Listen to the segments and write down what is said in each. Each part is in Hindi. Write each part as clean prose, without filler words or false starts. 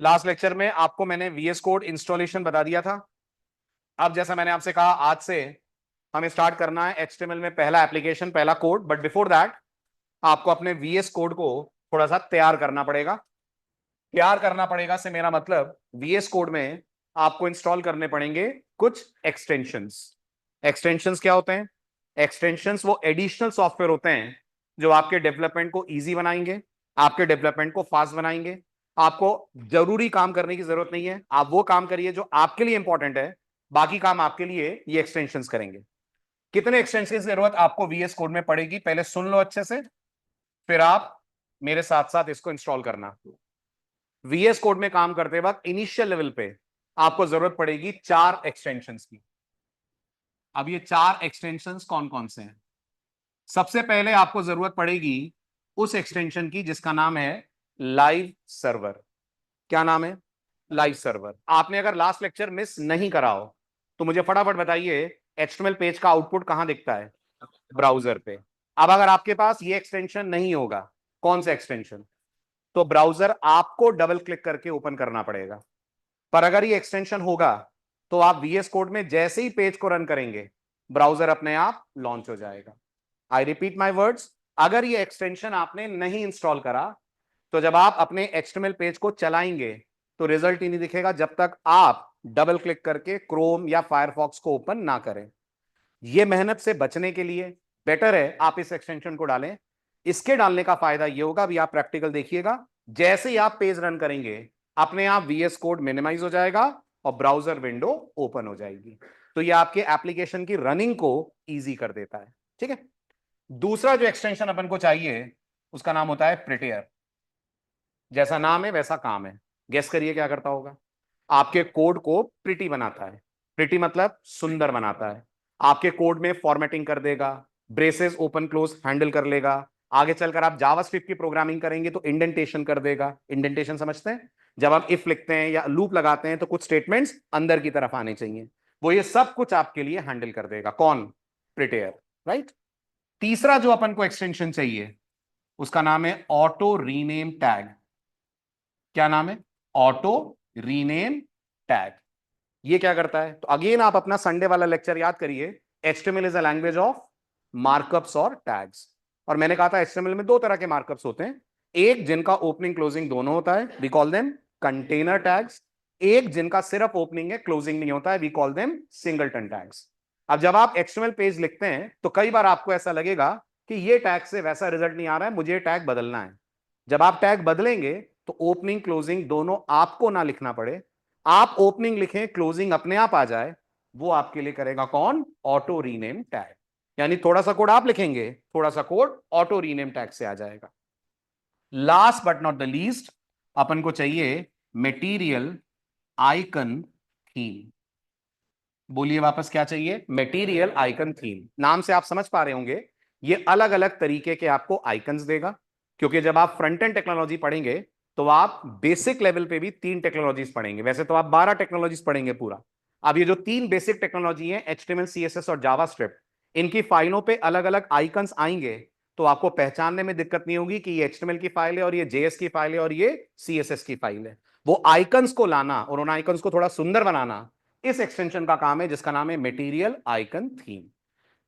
लास्ट लेक्चर में आपको मैंने VS कोड इंस्टॉलेशन बता दिया था। अब जैसा मैंने आपसे कहा, आज से हमें स्टार्ट करना है HTML में पहला एप्लीकेशन, पहला कोड। बट बिफोर दैट आपको अपने VS कोड को थोड़ा सा तैयार करना पड़ेगा। तैयार करना पड़ेगा से मेरा मतलब VS कोड में आपको इंस्टॉल करने पड़ेंगे कुछ एक्सटेंशंस। एक्सटेंशंस क्या होते हैं? एक्सटेंशंस वो एडिशनल सॉफ्टवेयर होते हैं जो आपके डेवलपमेंट को इजी बनाएंगे, आपके डेवलपमेंट को फास्ट बनाएंगे। आपको जरूरी काम करने की जरूरत नहीं है, आप वो काम करिए जो आपके लिए इंपॉर्टेंट है, बाकी काम आपके लिए ये एक्सटेंशंस करेंगे। कितने एक्सटेंशन की जरूरत आपको VS कोड में पड़ेगी, पहले सुन लो अच्छे से, फिर आप मेरे साथ साथ इसको इंस्टॉल करना। VS कोड में काम करते वक्त इनिशियल लेवल पे आपको जरूरत पड़ेगी 4 एक्सटेंशंस की। अब ये 4 एक्सटेंशंस कौन कौन से हैं? सबसे पहले आपको जरूरत पड़ेगी उस एक्सटेंशन की जिसका नाम है लाइव सर्वर। क्या नाम है? Live server. आपने अगर लास्ट लेक्चर मिस नहीं करा हो तो मुझे फटाफट बताइए, HTML पेज का आउटपुट कहां दिखता है? ब्राउजर पे। अब अगर आपके पास ये एक्सटेंशन नहीं होगा, कौन सा एक्सटेंशन, तो ब्राउजर आपको डबल क्लिक करके ओपन करना पड़ेगा। पर अगर ये एक्सटेंशन होगा तो आप VS कोड में जैसे ही पेज को रन करेंगे, ब्राउजर अपने आप लॉन्च हो जाएगा। आई रिपीट माई वर्ड्स, अगर ये एक्सटेंशन आपने नहीं इंस्टॉल करा तो जब आप अपने HTML पेज को चलाएंगे तो रिजल्ट ही नहीं दिखेगा जब तक आप डबल क्लिक करके क्रोम या फायरफॉक्स को ओपन ना करें। यह मेहनत से बचने के लिए बेटर है आप इस एक्सटेंशन को डालें। इसके डालने का फायदा यह होगा, अभी आप प्रैक्टिकल देखिएगा, जैसे ही आप पेज रन करेंगे अपने आप VS कोड मिनिमाइज हो जाएगा और ब्राउजर विंडो ओपन हो जाएगी। तो यह आपके एप्लीकेशन की रनिंग को इजी कर देता है। ठीक है। दूसरा जो एक्सटेंशन अपन को चाहिए उसका नाम होता है प्रिटेयर। जैसा नाम है वैसा काम है। गेस करिए क्या करता होगा? आपके कोड को प्रिटी बनाता है। प्रिटी मतलब सुंदर बनाता है। आपके कोड में फॉर्मेटिंग कर देगा, ब्रेसेस ओपन क्लोज हैंडल कर लेगा। आगे चलकर आप जावास्क्रिप्ट की प्रोग्रामिंग करेंगे तो इंडेंटेशन कर देगा। इंडेंटेशन समझते हैं? जब आप इफ लिखते हैं या लूप लगाते हैं तो कुछ स्टेटमेंट्स अंदर की तरफ आने चाहिए, वो ये सब कुछ आपके लिए हैंडल कर देगा। कौन? प्रिटेयर, राइट। तीसरा जो अपन को एक्सटेंशन चाहिए उसका नाम है ऑटो रीनेम टैग। क्या नाम है? Auto rename tag. ये क्या करता है? तो अगेन आप अपना संडे वाला लेक्चर याद करिए। HTML is a language of markups और टैग्स। और मैंने कहा था HTML में 2 तरह के मार्कअप्स होते हैं, एक जिनका ओपनिंग क्लोजिंग दोनों होता है, we call them container tags. एक जिनका सिर्फ ओपनिंग है, क्लोजिंग नहीं होता है, we call them singleton tags. अब जब आप HTML पेज लिखते हैं तो कई बार आपको ऐसा लगेगा कि ये टैग से वैसा रिजल्ट नहीं आ रहा है, मुझे ये टैग बदलना है। जब आप टैग बदलेंगे तो ओपनिंग क्लोजिंग दोनों आपको ना लिखना पड़े, आप ओपनिंग लिखें, क्लोजिंग अपने आप आ जाए, वो आपके लिए करेगा कौन? Auto rename tag. यानी थोड़ा सा कोड आप लिखेंगे, थोड़ा सा कोड ऑटो रीनेम टैग से आ जाएगा। Last but not the least अपन को चाहिए मटेरियल आइकन थीम। बोलिए वापस, क्या चाहिए? Material icon theme. नाम से आप समझ पा रहे होंगे ये अलग अलग तरीके के आपको आइकन्स देगा, क्योंकि जब आप फ्रंट एंड टेक्नोलॉजी पढ़ेंगे तो आप बेसिक लेवल पे भी 3 टेक्नोलॉजीज पढ़ेंगे। वैसे तो आप 12 टेक्नोलॉजीज पढ़ेंगे पूरा। अब ये जो 3 बेसिक टेक्नोलॉजी है, HTML CSS और जावास्क्रिप्ट, इनकी फाइलों पे अलग अलग आइकन्स आएंगे तो आपको पहचानने में दिक्कत नहीं होगी कि ये HTML की फाइल है और ये JS की फाइल है और ये CSS की फाइल है। वो आइकन्स को लाना और उन आइकन्स को थोड़ा सुंदर बनाना इस एक्सटेंशन का काम है जिसका नाम है मटेरियल आइकन थीम।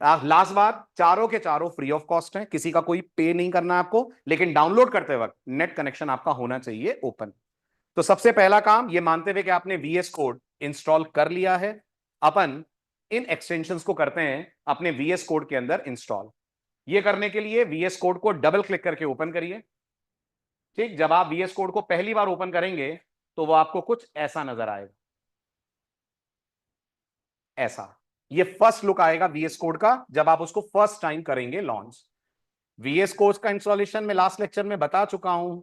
लास्ट बात, चारों के चारों फ्री ऑफ कॉस्ट हैं, किसी का कोई पे नहीं करना है आपको, लेकिन डाउनलोड करते वक्त नेट कनेक्शन आपका होना चाहिए ओपन। तो सबसे पहला काम, ये मानते हुए कि आपने VS कोड इंस्टॉल कर लिया है, अपन इन एक्सटेंशंस को करते हैं अपने VS कोड के अंदर इंस्टॉल। ये करने के लिए VS कोड को डबल क्लिक करके ओपन करिए। ठीक, जब आप VS कोड को पहली बार ओपन करेंगे तो वो आपको कुछ ऐसा नजर आएगा। ऐसा, ये फर्स्ट लुक आएगा VS कोड का जब आप उसको फर्स्ट टाइम करेंगे लॉन्च। VS कोड का इंस्टॉलेशन में लास्ट लेक्चर में बता चुका हूं,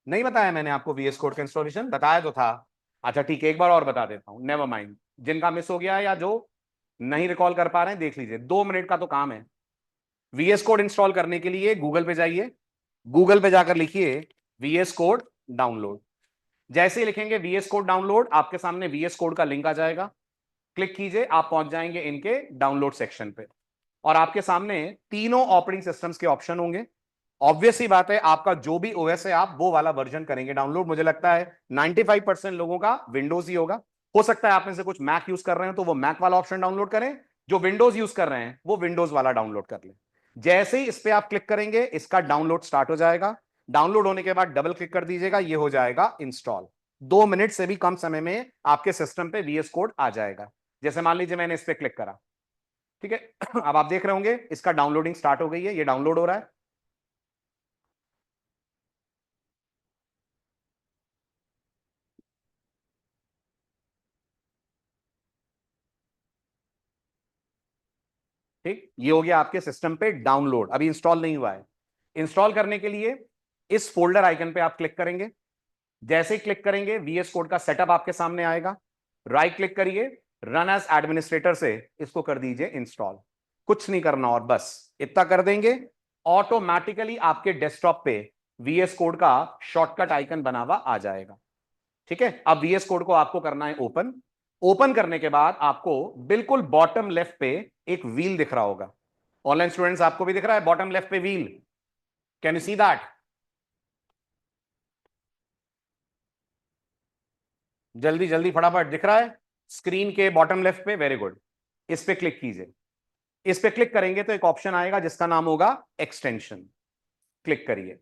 नहीं बताया मैंने आपको? VS कोड का इंस्टॉलेशन बताया तो था। अच्छा ठीक है, एक बार और बता देता हूं, नेवर माइंड। जिनका मिस हो गया है या जो नहीं रिकॉल कर पा रहे हैं देख लीजिए, 2 मिनट का तो काम है। VS कोड इंस्टॉल करने के लिए गूगल पे जाइए, गूगल पे जाकर लिखिए VS कोड डाउनलोड। जैसे ही लिखेंगे VS कोड डाउनलोड, आपके सामने VS कोड का लिंक आ जाएगा, क्लिक कीजिए, आप पहुंच जाएंगे इनके डाउनलोड सेक्शन पे और आपके सामने तीनों ऑपरेटिंग सिस्टम्स के ऑप्शन होंगे। ऑब्वियस ही बात है, आपका जो भी ओएस है आप वो वाला वर्जन करेंगे डाउनलोड। मुझे लगता है 95% लोगों का विंडोज ही होगा। हो सकता है आप में से कुछ मैक यूज कर रहे हैं तो वो मैक वाला ऑप्शन डाउनलोड करें, जो विंडोज यूज कर रहे हैं वो विंडोज वाला डाउनलोड कर लें। जैसे ही इस पे आप क्लिक करेंगे इसका डाउनलोड स्टार्ट हो जाएगा। डाउनलोड होने के बाद डबल क्लिक कर दीजिएगा, ये हो जाएगा इंस्टॉल। 2 मिनट से भी कम समय में आपके सिस्टम पे VS कोड आ जाएगा। जैसे मान लीजिए मैंने इस पे क्लिक करा, ठीक है। अब आप देख रहे होंगे इसका डाउनलोडिंग स्टार्ट हो गई है, ये डाउनलोड हो रहा है। ठीक, ये हो गया आपके सिस्टम पे डाउनलोड, अभी इंस्टॉल नहीं हुआ है। इंस्टॉल करने के लिए इस फोल्डर आइकन पे आप क्लिक करेंगे। जैसे ही क्लिक करेंगे VS कोड का सेटअप आपके सामने आएगा। राइट क्लिक करिए, रन एज एडमिनिस्ट्रेटर से इसको कर दीजिए इंस्टॉल। कुछ नहीं करना और बस इतना कर देंगे, ऑटोमेटिकली आपके डेस्कटॉप पे VS कोड का शॉर्टकट आइकन बना हुआ आ जाएगा। ठीक है, अब VS कोड को आपको करना है ओपन। ओपन करने के बाद आपको बिल्कुल बॉटम लेफ्ट पे एक व्हील दिख रहा होगा। ऑनलाइन स्टूडेंट्स आपको भी दिख रहा है बॉटम लेफ्ट पे wheel? Can you see that? जल्दी जल्दी फटाफट, दिख रहा है स्क्रीन के बॉटम लेफ्ट पे? Very good. इस पे क्लिक कीजिए। इस पे क्लिक करेंगे तो एक ऑप्शन आएगा जिसका नाम होगा एक्सटेंशन। क्लिक करिए।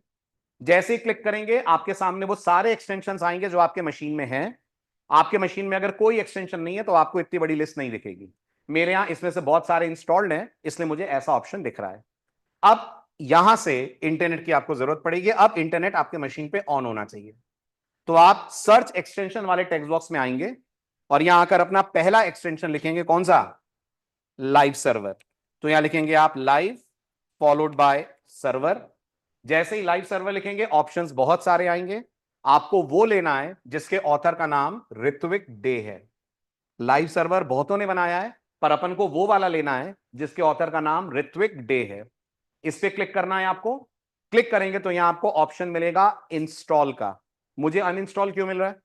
जैसे ही क्लिक करेंगे आपके सामने वो सारे एक्सटेंशन आएंगे जो आपके मशीन में हैं। आपके मशीन में अगर कोई एक्सटेंशन नहीं है तो आपको इतनी बड़ी लिस्ट नहीं दिखेगी। मेरे यहां इसमें से बहुत सारे इंस्टॉल्ड हैं, इसलिए मुझे ऐसा ऑप्शन दिख रहा है। अब यहां से इंटरनेट की आपको जरूरत पड़ेगी। अब इंटरनेट आपके मशीन पे ऑन होना चाहिए। तो आप सर्च एक्सटेंशन वाले टेक्स्ट बॉक्स में आएंगे और यहां आकर अपना पहला एक्सटेंशन लिखेंगे, कौन सा? Live server. तो यहां लिखेंगे आप लाइव फॉलोड बाय सर्वर। जैसे ही लाइव सर्वर लिखेंगे ऑप्शंस बहुत सारे आएंगे। आपको वो लेना है जिसके ऑथर का नाम ऋत्विक डे है। लाइव सर्वर बहुतों ने बनाया है, पर अपन को वो वाला लेना है जिसके ऑथर का नाम ऋत्विक डे है। इस पे क्लिक करना है आपको। क्लिक करेंगे तो यहां आपको ऑप्शन मिलेगा इंस्टॉल का। मुझे अनइंस्टॉल क्यों मिल रहा है?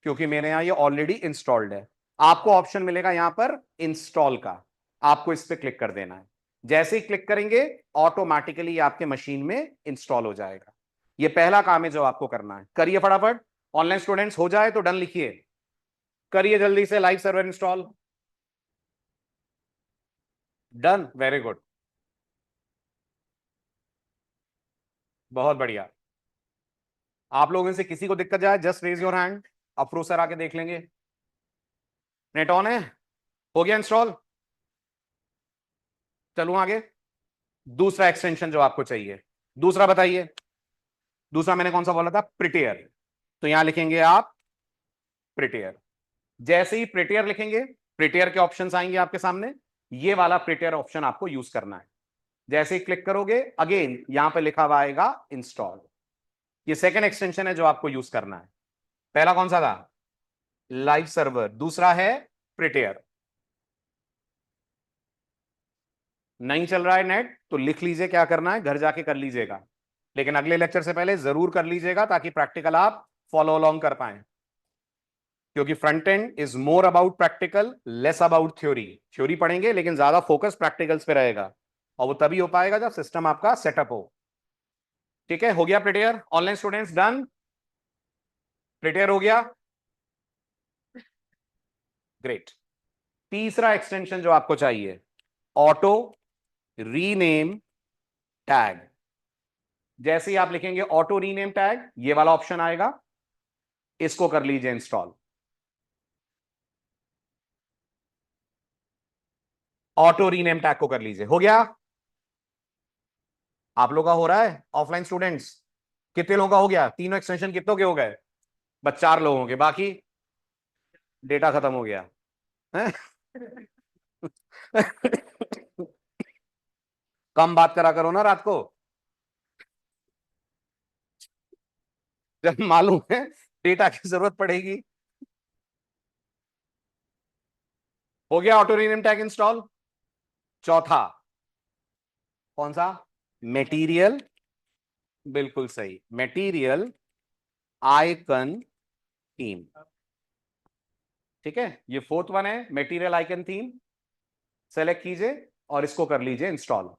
क्योंकि मेरे यहां ये ऑलरेडी इंस्टॉल्ड है। आपको ऑप्शन मिलेगा यहां पर इंस्टॉल का, आपको इस पे क्लिक कर देना है। जैसे ही क्लिक करेंगे ऑटोमेटिकली आपके मशीन में इंस्टॉल हो जाएगा। ये पहला काम है जो आपको करना है, करिए फटाफट। ऑनलाइन स्टूडेंट्स हो जाए तो डन लिखिए, करिए जल्दी से live server install. Done, very good, बहुत बढ़िया। आप लोगों में से किसी को दिक्कत जाए just raise your hand, Afroz sir आके देख लेंगे। नेट ऑन है? हो गया इंस्टॉल? चलूं आगे? दूसरा एक्सटेंशन जो आपको चाहिए, दूसरा बताइए। दूसरा मैंने कौन सा बोला था? प्रिटेयर। तो यहां लिखेंगे आप प्रिटेयर। जैसे ही प्रिटेयर लिखेंगे प्रिटेयर के ऑप्शंस आएंगे आपके सामने। ये वाला प्रिटेयर ऑप्शन आपको यूज करना है। जैसे ही क्लिक करोगे अगेन यहां पे लिखा हुआ आएगा इंस्टॉल। ये सेकंड एक्सटेंशन है जो आपको यूज करना है। पहला कौन सा था? Live server. दूसरा है प्रिटेयर। नहीं चल रहा है नेट तो लिख लीजिए क्या करना है, घर जाके कर लीजिएगा। लेकिन अगले लेक्चर से पहले जरूर कर लीजिएगा ताकि प्रैक्टिकल आप फॉलो अलोंग कर पाए। क्योंकि front end is more about practical, less about theory. Theory पढ़ेंगे लेकिन ज्यादा फोकस प्रैक्टिकल्स पे रहेगा, और वो तभी हो पाएगा जब सिस्टम आपका सेटअप हो। ठीक है, हो गया Prettier? Online students done? Prettier हो गया, ग्रेट। तीसरा एक्सटेंशन जो आपको चाहिए, ऑटो रीनेम टैग। जैसे ही आप लिखेंगे ऑटो रीनेम टैग, ये वाला ऑप्शन आएगा, इसको कर लीजिए इंस्टॉल। ऑटो रीनेम टैग को कर लीजिए। हो गया? आप लोग का हो रहा है? ऑफलाइन स्टूडेंट्स कितने लोगों का हो गया? तीनों एक्सटेंशन कितनों के हो गए? बस 4 लोगों के, बाकी डेटा खत्म हो गया है? कम बात करा करो ना रात को, जब मालूम है डेटा की जरूरत पड़ेगी। हो गया ऑटो रीनेम टैग इंस्टॉल। चौथा कौन सा? मेटीरियल। बिल्कुल सही, मेटीरियल आइकन थीम। ठीक है, ये फोर्थ वन है, मेटीरियल आइकन थीम। सेलेक्ट कीजिए और इसको कर लीजिए इंस्टॉल।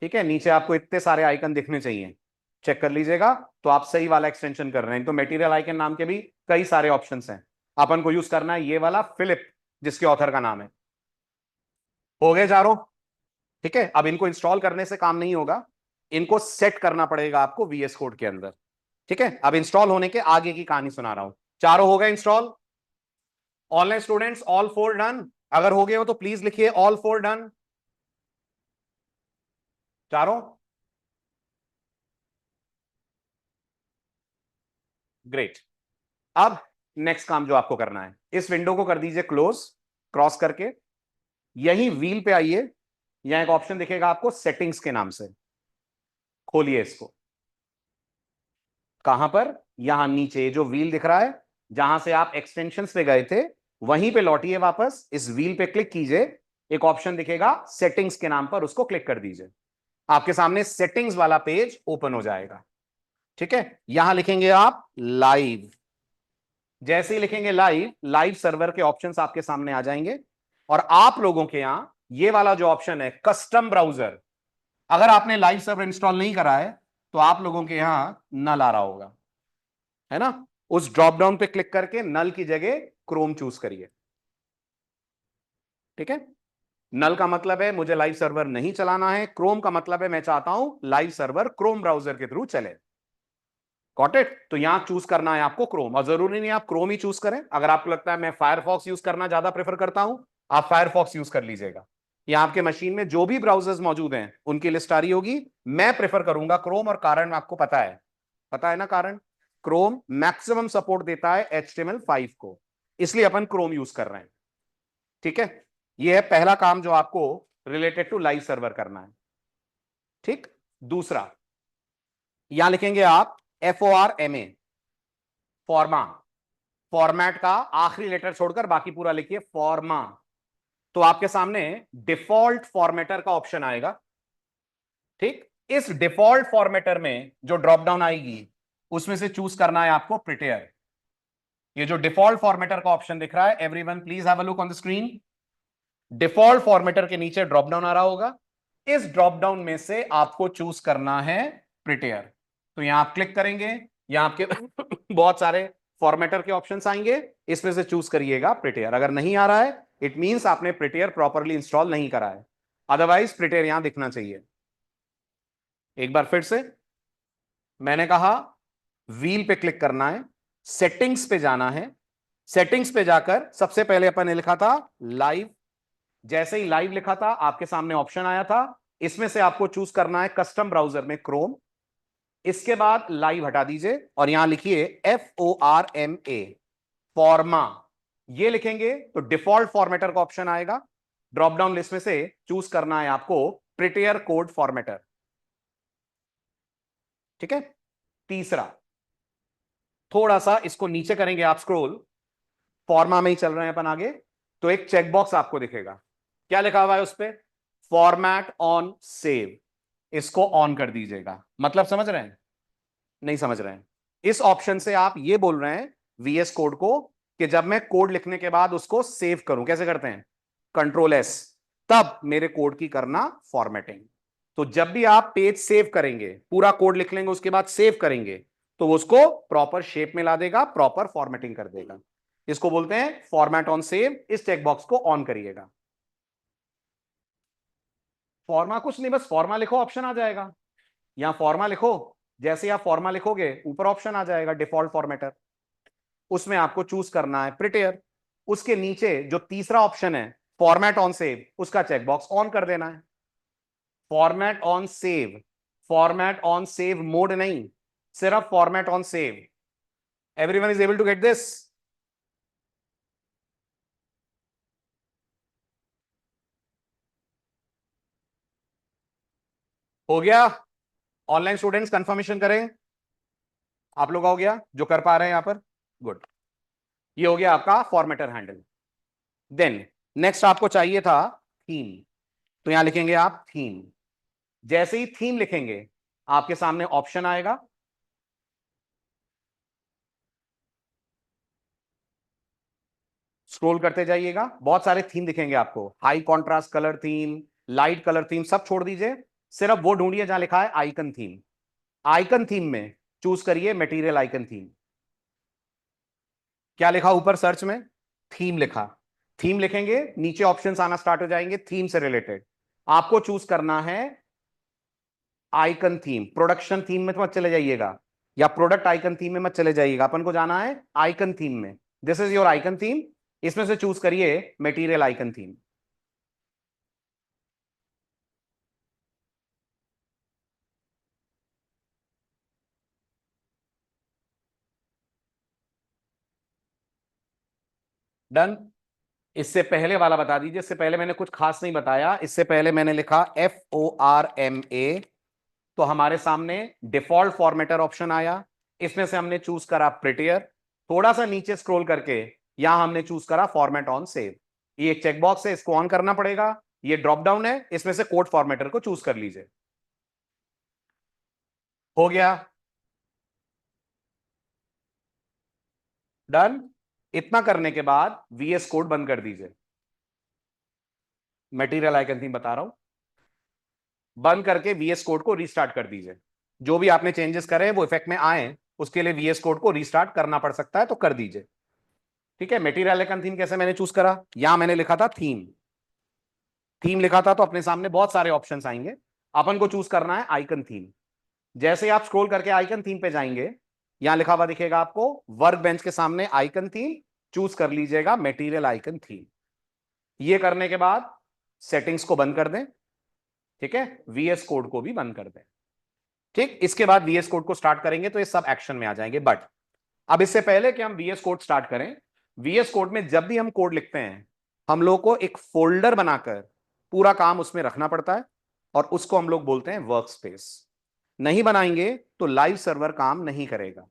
ठीक है, नीचे आपको इतने सारे आइकन दिखने चाहिए, चेक कर लीजिएगा तो आप सही वाला एक्सटेंशन कर रहे हैं। तो मटेरियल आइकन नाम के भी कई सारे ऑप्शंस हैं, अपन को यूज करना है ये वाला फिलिप, जिसके ऑथर का नाम है। हो गए चारों? ठीक है, अब इनको इंस्टॉल करने से काम नहीं होगा, इनको सेट करना पड़ेगा आपको वीएस कोड के अंदर। ठीक है, अब इंस्टॉल होने के आगे की कहानी सुना रहा हूं। चारों हो गए install? Online students all four done? अगर हो गए हो तो प्लीज लिखिए ऑल फोर डन। चारों? ग्रेट। अब नेक्स्ट काम जो आपको करना है, इस विंडो को कर दीजिए क्लोज, क्रॉस करके यही व्हील पे आइए, यहां एक ऑप्शन दिखेगा आपको सेटिंग्स के नाम से, खोलिए इसको। कहां पर? यहां नीचे जो व्हील दिख रहा है, जहां से आप एक्सटेंशंस पे गए थे, वहीं पे लौटिए वापस, इस व्हील पे क्लिक कीजिए, एक ऑप्शन दिखेगा सेटिंग्स के नाम पर, उसको क्लिक कर दीजिए। आपके सामने सेटिंग्स वाला पेज ओपन हो जाएगा। ठीक है, यहां लिखेंगे आप लाइव। जैसे ही लिखेंगे लाइव, लाइव सर्वर के ऑप्शंस आपके सामने आ जाएंगे, और आप लोगों के यहां ये वाला जो ऑप्शन है कस्टम ब्राउजर, अगर आपने लाइव सर्वर इंस्टॉल नहीं करा है तो आप लोगों के यहां नल आ रहा होगा, है ना? उस ड्रॉप डाउन पे क्लिक करके नल की जगह क्रोम चूज करिए। ठीक है, नल का मतलब है मुझे लाइव सर्वर नहीं चलाना है, क्रोम का मतलब है मैं चाहता हूं लाइव सर्वर क्रोम ब्राउजर के थ्रू चले। Got it? तो यहां चूज करना है आपको क्रोम, और जरूरी नहीं आप क्रोम ही चूज करें, अगर आपको लगता है मैं फायरफॉक्स यूज करना ज्यादा प्रेफर करता हूं, आप फायरफॉक्स यूज कर लीजिएगा। या आपके मशीन में जो भी ब्राउजर्स मौजूद हैं उनकी लिस्ट आ रही होगी। मैं प्रेफर करूंगा क्रोम, और कारण आपको पता है ना कारण? क्रोम मैक्सिमम सपोर्ट देता है HTML5 को, इसलिए अपन क्रोम यूज कर रहे हैं। ठीक है, यह है पहला काम जो आपको रिलेटेड टू लाइव सर्वर करना है। ठीक, दूसरा, यहां लिखेंगे आप FORMA, फॉर्मा। फॉर्मेट का आखिरी लेटर छोड़कर बाकी पूरा लिखिए फॉर्मा। तो आपके सामने डिफॉल्ट फॉर्मेटर का ऑप्शन आएगा। ठीक, इस डिफॉल्ट फॉर्मेटर में जो ड्रॉप डाउन आएगी, उसमें से चूज करना है आपको प्रिटेयर। ये जो डिफॉल्ट फॉर्मेटर का ऑप्शन दिख रहा है, everyone please have a look on the screen. Default formatter के नीचे ड्रॉप डाउन आ रहा होगा, इस ड्रॉप डाउन में से आपको चूज करना है प्रिटेयर। तो यहां आप क्लिक करेंगे, यहां आपके बहुत सारे फॉर्मेटर के ऑप्शंस आएंगे, इसमें से चूज करिएगा प्रिटेयर। अगर नहीं आ रहा है, इट मींस आपने प्रिटेयर प्रॉपरली इंस्टॉल नहीं करा है, अदरवाइज प्रिटेयर यहां दिखना चाहिए। एक बार फिर से मैंने कहा, व्हील पे क्लिक करना है, सेटिंग्स पे जाना है, सेटिंग्स पे जाकर सबसे पहले अपन ने लिखा था लाइव। जैसे ही लाइव लिखा था आपके सामने ऑप्शन आया था, इसमें से आपको चूज करना है कस्टम ब्राउजर में क्रोम। इसके बाद लाइव हटा दीजिए और यहां लिखिए FORMA, फॉर्मा। ये लिखेंगे तो डिफॉल्ट फॉर्मेटर का ऑप्शन आएगा, ड्रॉप डाउन लिस्ट में से चूज करना है आपको प्रिटेयर कोड फॉर्मेटर। ठीक है, तीसरा, थोड़ा सा इसको नीचे करेंगे आप स्क्रॉल, फॉर्मा में ही चल रहे हैं अपन आगे, तो एक चेकबॉक्स आपको दिखेगा, क्या लिखा हुआ है उस पर? Format on save. इसको ऑन कर दीजिएगा। मतलब समझ रहे हैं? नहीं समझ रहे हैं? इस ऑप्शन से आप ये बोल रहे हैं VS कोड को कि जब मैं कोड लिखने के बाद उसको सेव करूं, कैसे करते हैं? Ctrl+S, तब मेरे कोड की करना फॉर्मेटिंग। तो जब भी आप पेज सेव करेंगे, पूरा कोड लिख लेंगे उसके बाद सेव करेंगे, तो उसको प्रॉपर शेप में ला देगा, प्रॉपर फॉर्मेटिंग कर देगा। इसको बोलते हैं फॉर्मेट ऑन सेव। इस चेकबॉक्स को ऑन करिएगा। फॉर्मा कुछ नहीं, बस फॉर्मा लिखो, ऑप्शन आ जाएगा। यहां फॉर्मा लिखो, जैसे आप फॉर्मा लिखोगे ऊपर ऑप्शन आ जाएगा डिफॉल्ट फॉर्मेटर, उसमें आपको चूज करना है प्रिटेयर। उसके नीचे जो तीसरा ऑप्शन है फॉर्मेट ऑन सेव, उसका चेकबॉक्स ऑन कर देना है। Format on save, format on save mode नहीं, सिर्फ format on save. Everyone is able to get this? हो गया? ऑनलाइन स्टूडेंट्स कंफर्मेशन करें, आप लोग हो गया जो कर पा रहे हैं यहां पर? गुड। ये हो गया आपका फॉर्मेटर हैंडल। देन नेक्स्ट आपको चाहिए था थीम, तो यहां लिखेंगे आप थीम। जैसे ही थीम लिखेंगे आपके सामने ऑप्शन आएगा, स्क्रॉल करते जाइएगा, बहुत सारे थीम दिखेंगे आपको, high contrast colour theme, light colour theme, सब छोड़ दीजिए। सिर्फ वो ढूंढिए जहां लिखा है आइकन थीम। आइकन थीम में चूज करिए मटेरियल आइकन थीम। क्या लिखा ऊपर सर्च में? थीम लिखा। थीम लिखेंगे, नीचे ऑप्शंस आना स्टार्ट हो जाएंगे थीम से रिलेटेड। आपको चूज करना है आइकन थीम। प्रोडक्शन थीम में तो मत चले जाइएगा, या प्रोडक्ट आइकन थीम में मत चले जाइएगा, अपन को जाना है आइकन थीम में। This is your icon theme. इसमें से चूज करिए मटेरियल आइकन थीम। डन। इससे पहले वाला बता दीजिए। इससे पहले मैंने कुछ खास नहीं बताया। इससे पहले मैंने लिखा FORMA, तो हमारे सामने डिफॉल्ट फॉर्मेटर ऑप्शन आया। इसमें से हमने चूज करा प्रिटियर। थोड़ा सा नीचे स्क्रॉल करके यहां हमने चूज करा फॉर्मेट ऑन सेव। ये एक चेकबॉक्स है, इसको ऑन करना पड़ेगा। ये ड्रॉप डाउन है, इसमें से कोड फॉर्मेटर को चूज कर लीजिए। हो गया। डन। इतना करने के बाद VS कोड बंद कर दीजिए। मटेरियल आइकन थीम बता रहा हूं। बंद करके VS कोड को रीस्टार्ट कर दीजिए। जो भी आपने चेंजेस करे वो इफेक्ट में आए, उसके लिए VS कोड को रीस्टार्ट करना पड़ सकता है, तो कर दीजिए। ठीक है। मटेरियल आइकन थीम कैसे मैंने चूज करा? यहां मैंने लिखा था थीम। थीम लिखा था तो अपने सामने बहुत सारे ऑप्शंस आएंगे। अपन को चूज करना है आइकन थीम। जैसे ही आप स्क्रॉल करके आइकन थीम पे जाएंगे, यहां लिखा हुआ दिखेगा आपको वर्क बेंच के सामने आइकन थीम। चूज कर लीजिएगा मटेरियल आइकन थीम। ये करने के बाद सेटिंग्स को बंद कर दें। ठीक है। VS कोड को भी बंद कर दें। ठीक। इसके बाद VS कोड को स्टार्ट करेंगे तो ये सब एक्शन में आ जाएंगे। बट अब इससे पहले कि हम VS कोड स्टार्ट करें, VS कोड में जब भी हम कोड लिखते हैं, हम लोग को एक फोल्डर बनाकर पूरा काम उसमें रखना पड़ता है, और उसको हम लोग बोलते हैं वर्क स्पेस। नहीं बनाएंगे तो लाइव सर्वर काम नहीं करेगा।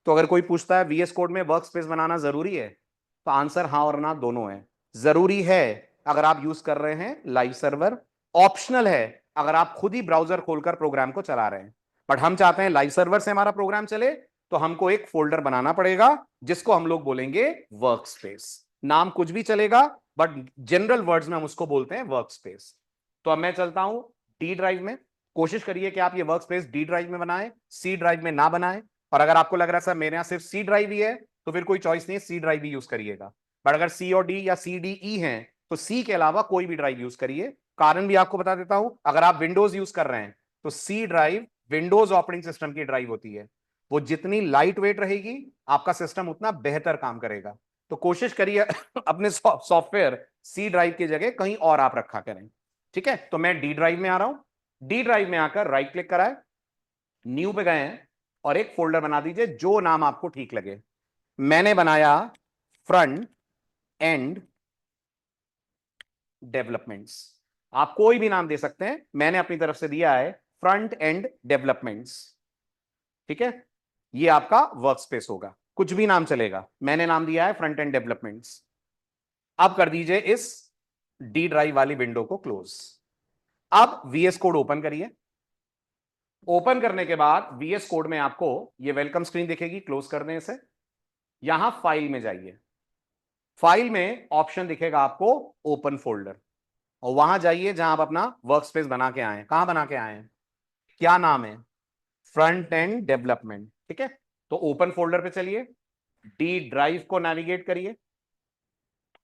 तो अगर कोई पूछता है VS कोड में वर्क स्पेस बनाना जरूरी है, तो आंसर हाँ और ना दोनों है। जरूरी है अगर आप यूज कर रहे हैं लाइव सर्वर। ऑप्शनल है अगर आप खुद ही ब्राउजर खोलकर प्रोग्राम को चला रहे हैं। बट हम चाहते हैं लाइव सर्वर से हमारा प्रोग्राम चले, तो हमको एक फोल्डर बनाना पड़ेगा जिसको हम लोग बोलेंगे वर्क स्पेस। नाम कुछ भी चलेगा, बट जनरल वर्ड्स में हम उसको बोलते हैं वर्क स्पेस। तो अब मैं चलता हूं डी ड्राइव में। कोशिश करिए कि आप ये वर्क स्पेस डी ड्राइव में बनाए, सी ड्राइव में ना बनाए। और अगर आपको लग रहा है सर मेरे यहां सिर्फ सी ड्राइव ही है, तो फिर कोई चॉइस नहीं है, सी ड्राइव ही यूज करिएगा। बट अगर सी और डी या सी डी ई है, तो सी के अलावा कोई भी ड्राइव यूज करिए। कारण भी आपको बता देता हूं। अगर आप विंडोज यूज कर रहे हैं, तो C drive Windows operating system की ड्राइव होती है। वो जितनी लाइट वेट रहेगी, आपका सिस्टम उतना बेहतर काम करेगा। तो कोशिश करिए अपने सॉफ्टवेयर सी ड्राइव की जगह कहीं और आप रखा करें। ठीक है। तो मैं डी ड्राइव में आ रहा हूं। डी ड्राइव में आकर राइट क्लिक कराए, न्यू पे गए हैं, और एक फोल्डर बना दीजिए जो नाम आपको ठीक लगे। मैंने बनाया फ्रंट एंड डेवलपमेंट्स। आप कोई भी नाम दे सकते हैं, मैंने अपनी तरफ से दिया है फ्रंट एंड डेवलपमेंट्स। ठीक है। ये आपका वर्क स्पेस होगा, कुछ भी नाम चलेगा। मैंने नाम दिया है फ्रंट एंड डेवलपमेंट्स। अब कर दीजिए इस डी ड्राइव वाली विंडो को क्लोज। अब VS कोड ओपन करिए। ओपन करने के बाद VS कोड में आपको ये वेलकम स्क्रीन दिखेगी, क्लोज कर दें इसे। यहां फाइल में जाइए। फाइल में ऑप्शन दिखेगा आपको ओपन फोल्डर, और वहां जाइए जहां आप अपना वर्क स्पेस बना के आए हैं। कहां बना के आए हैं? क्या नाम है? Front end development. ठीक है। तो ओपन फोल्डर पे चलिए, डी ड्राइव को नेविगेट करिए,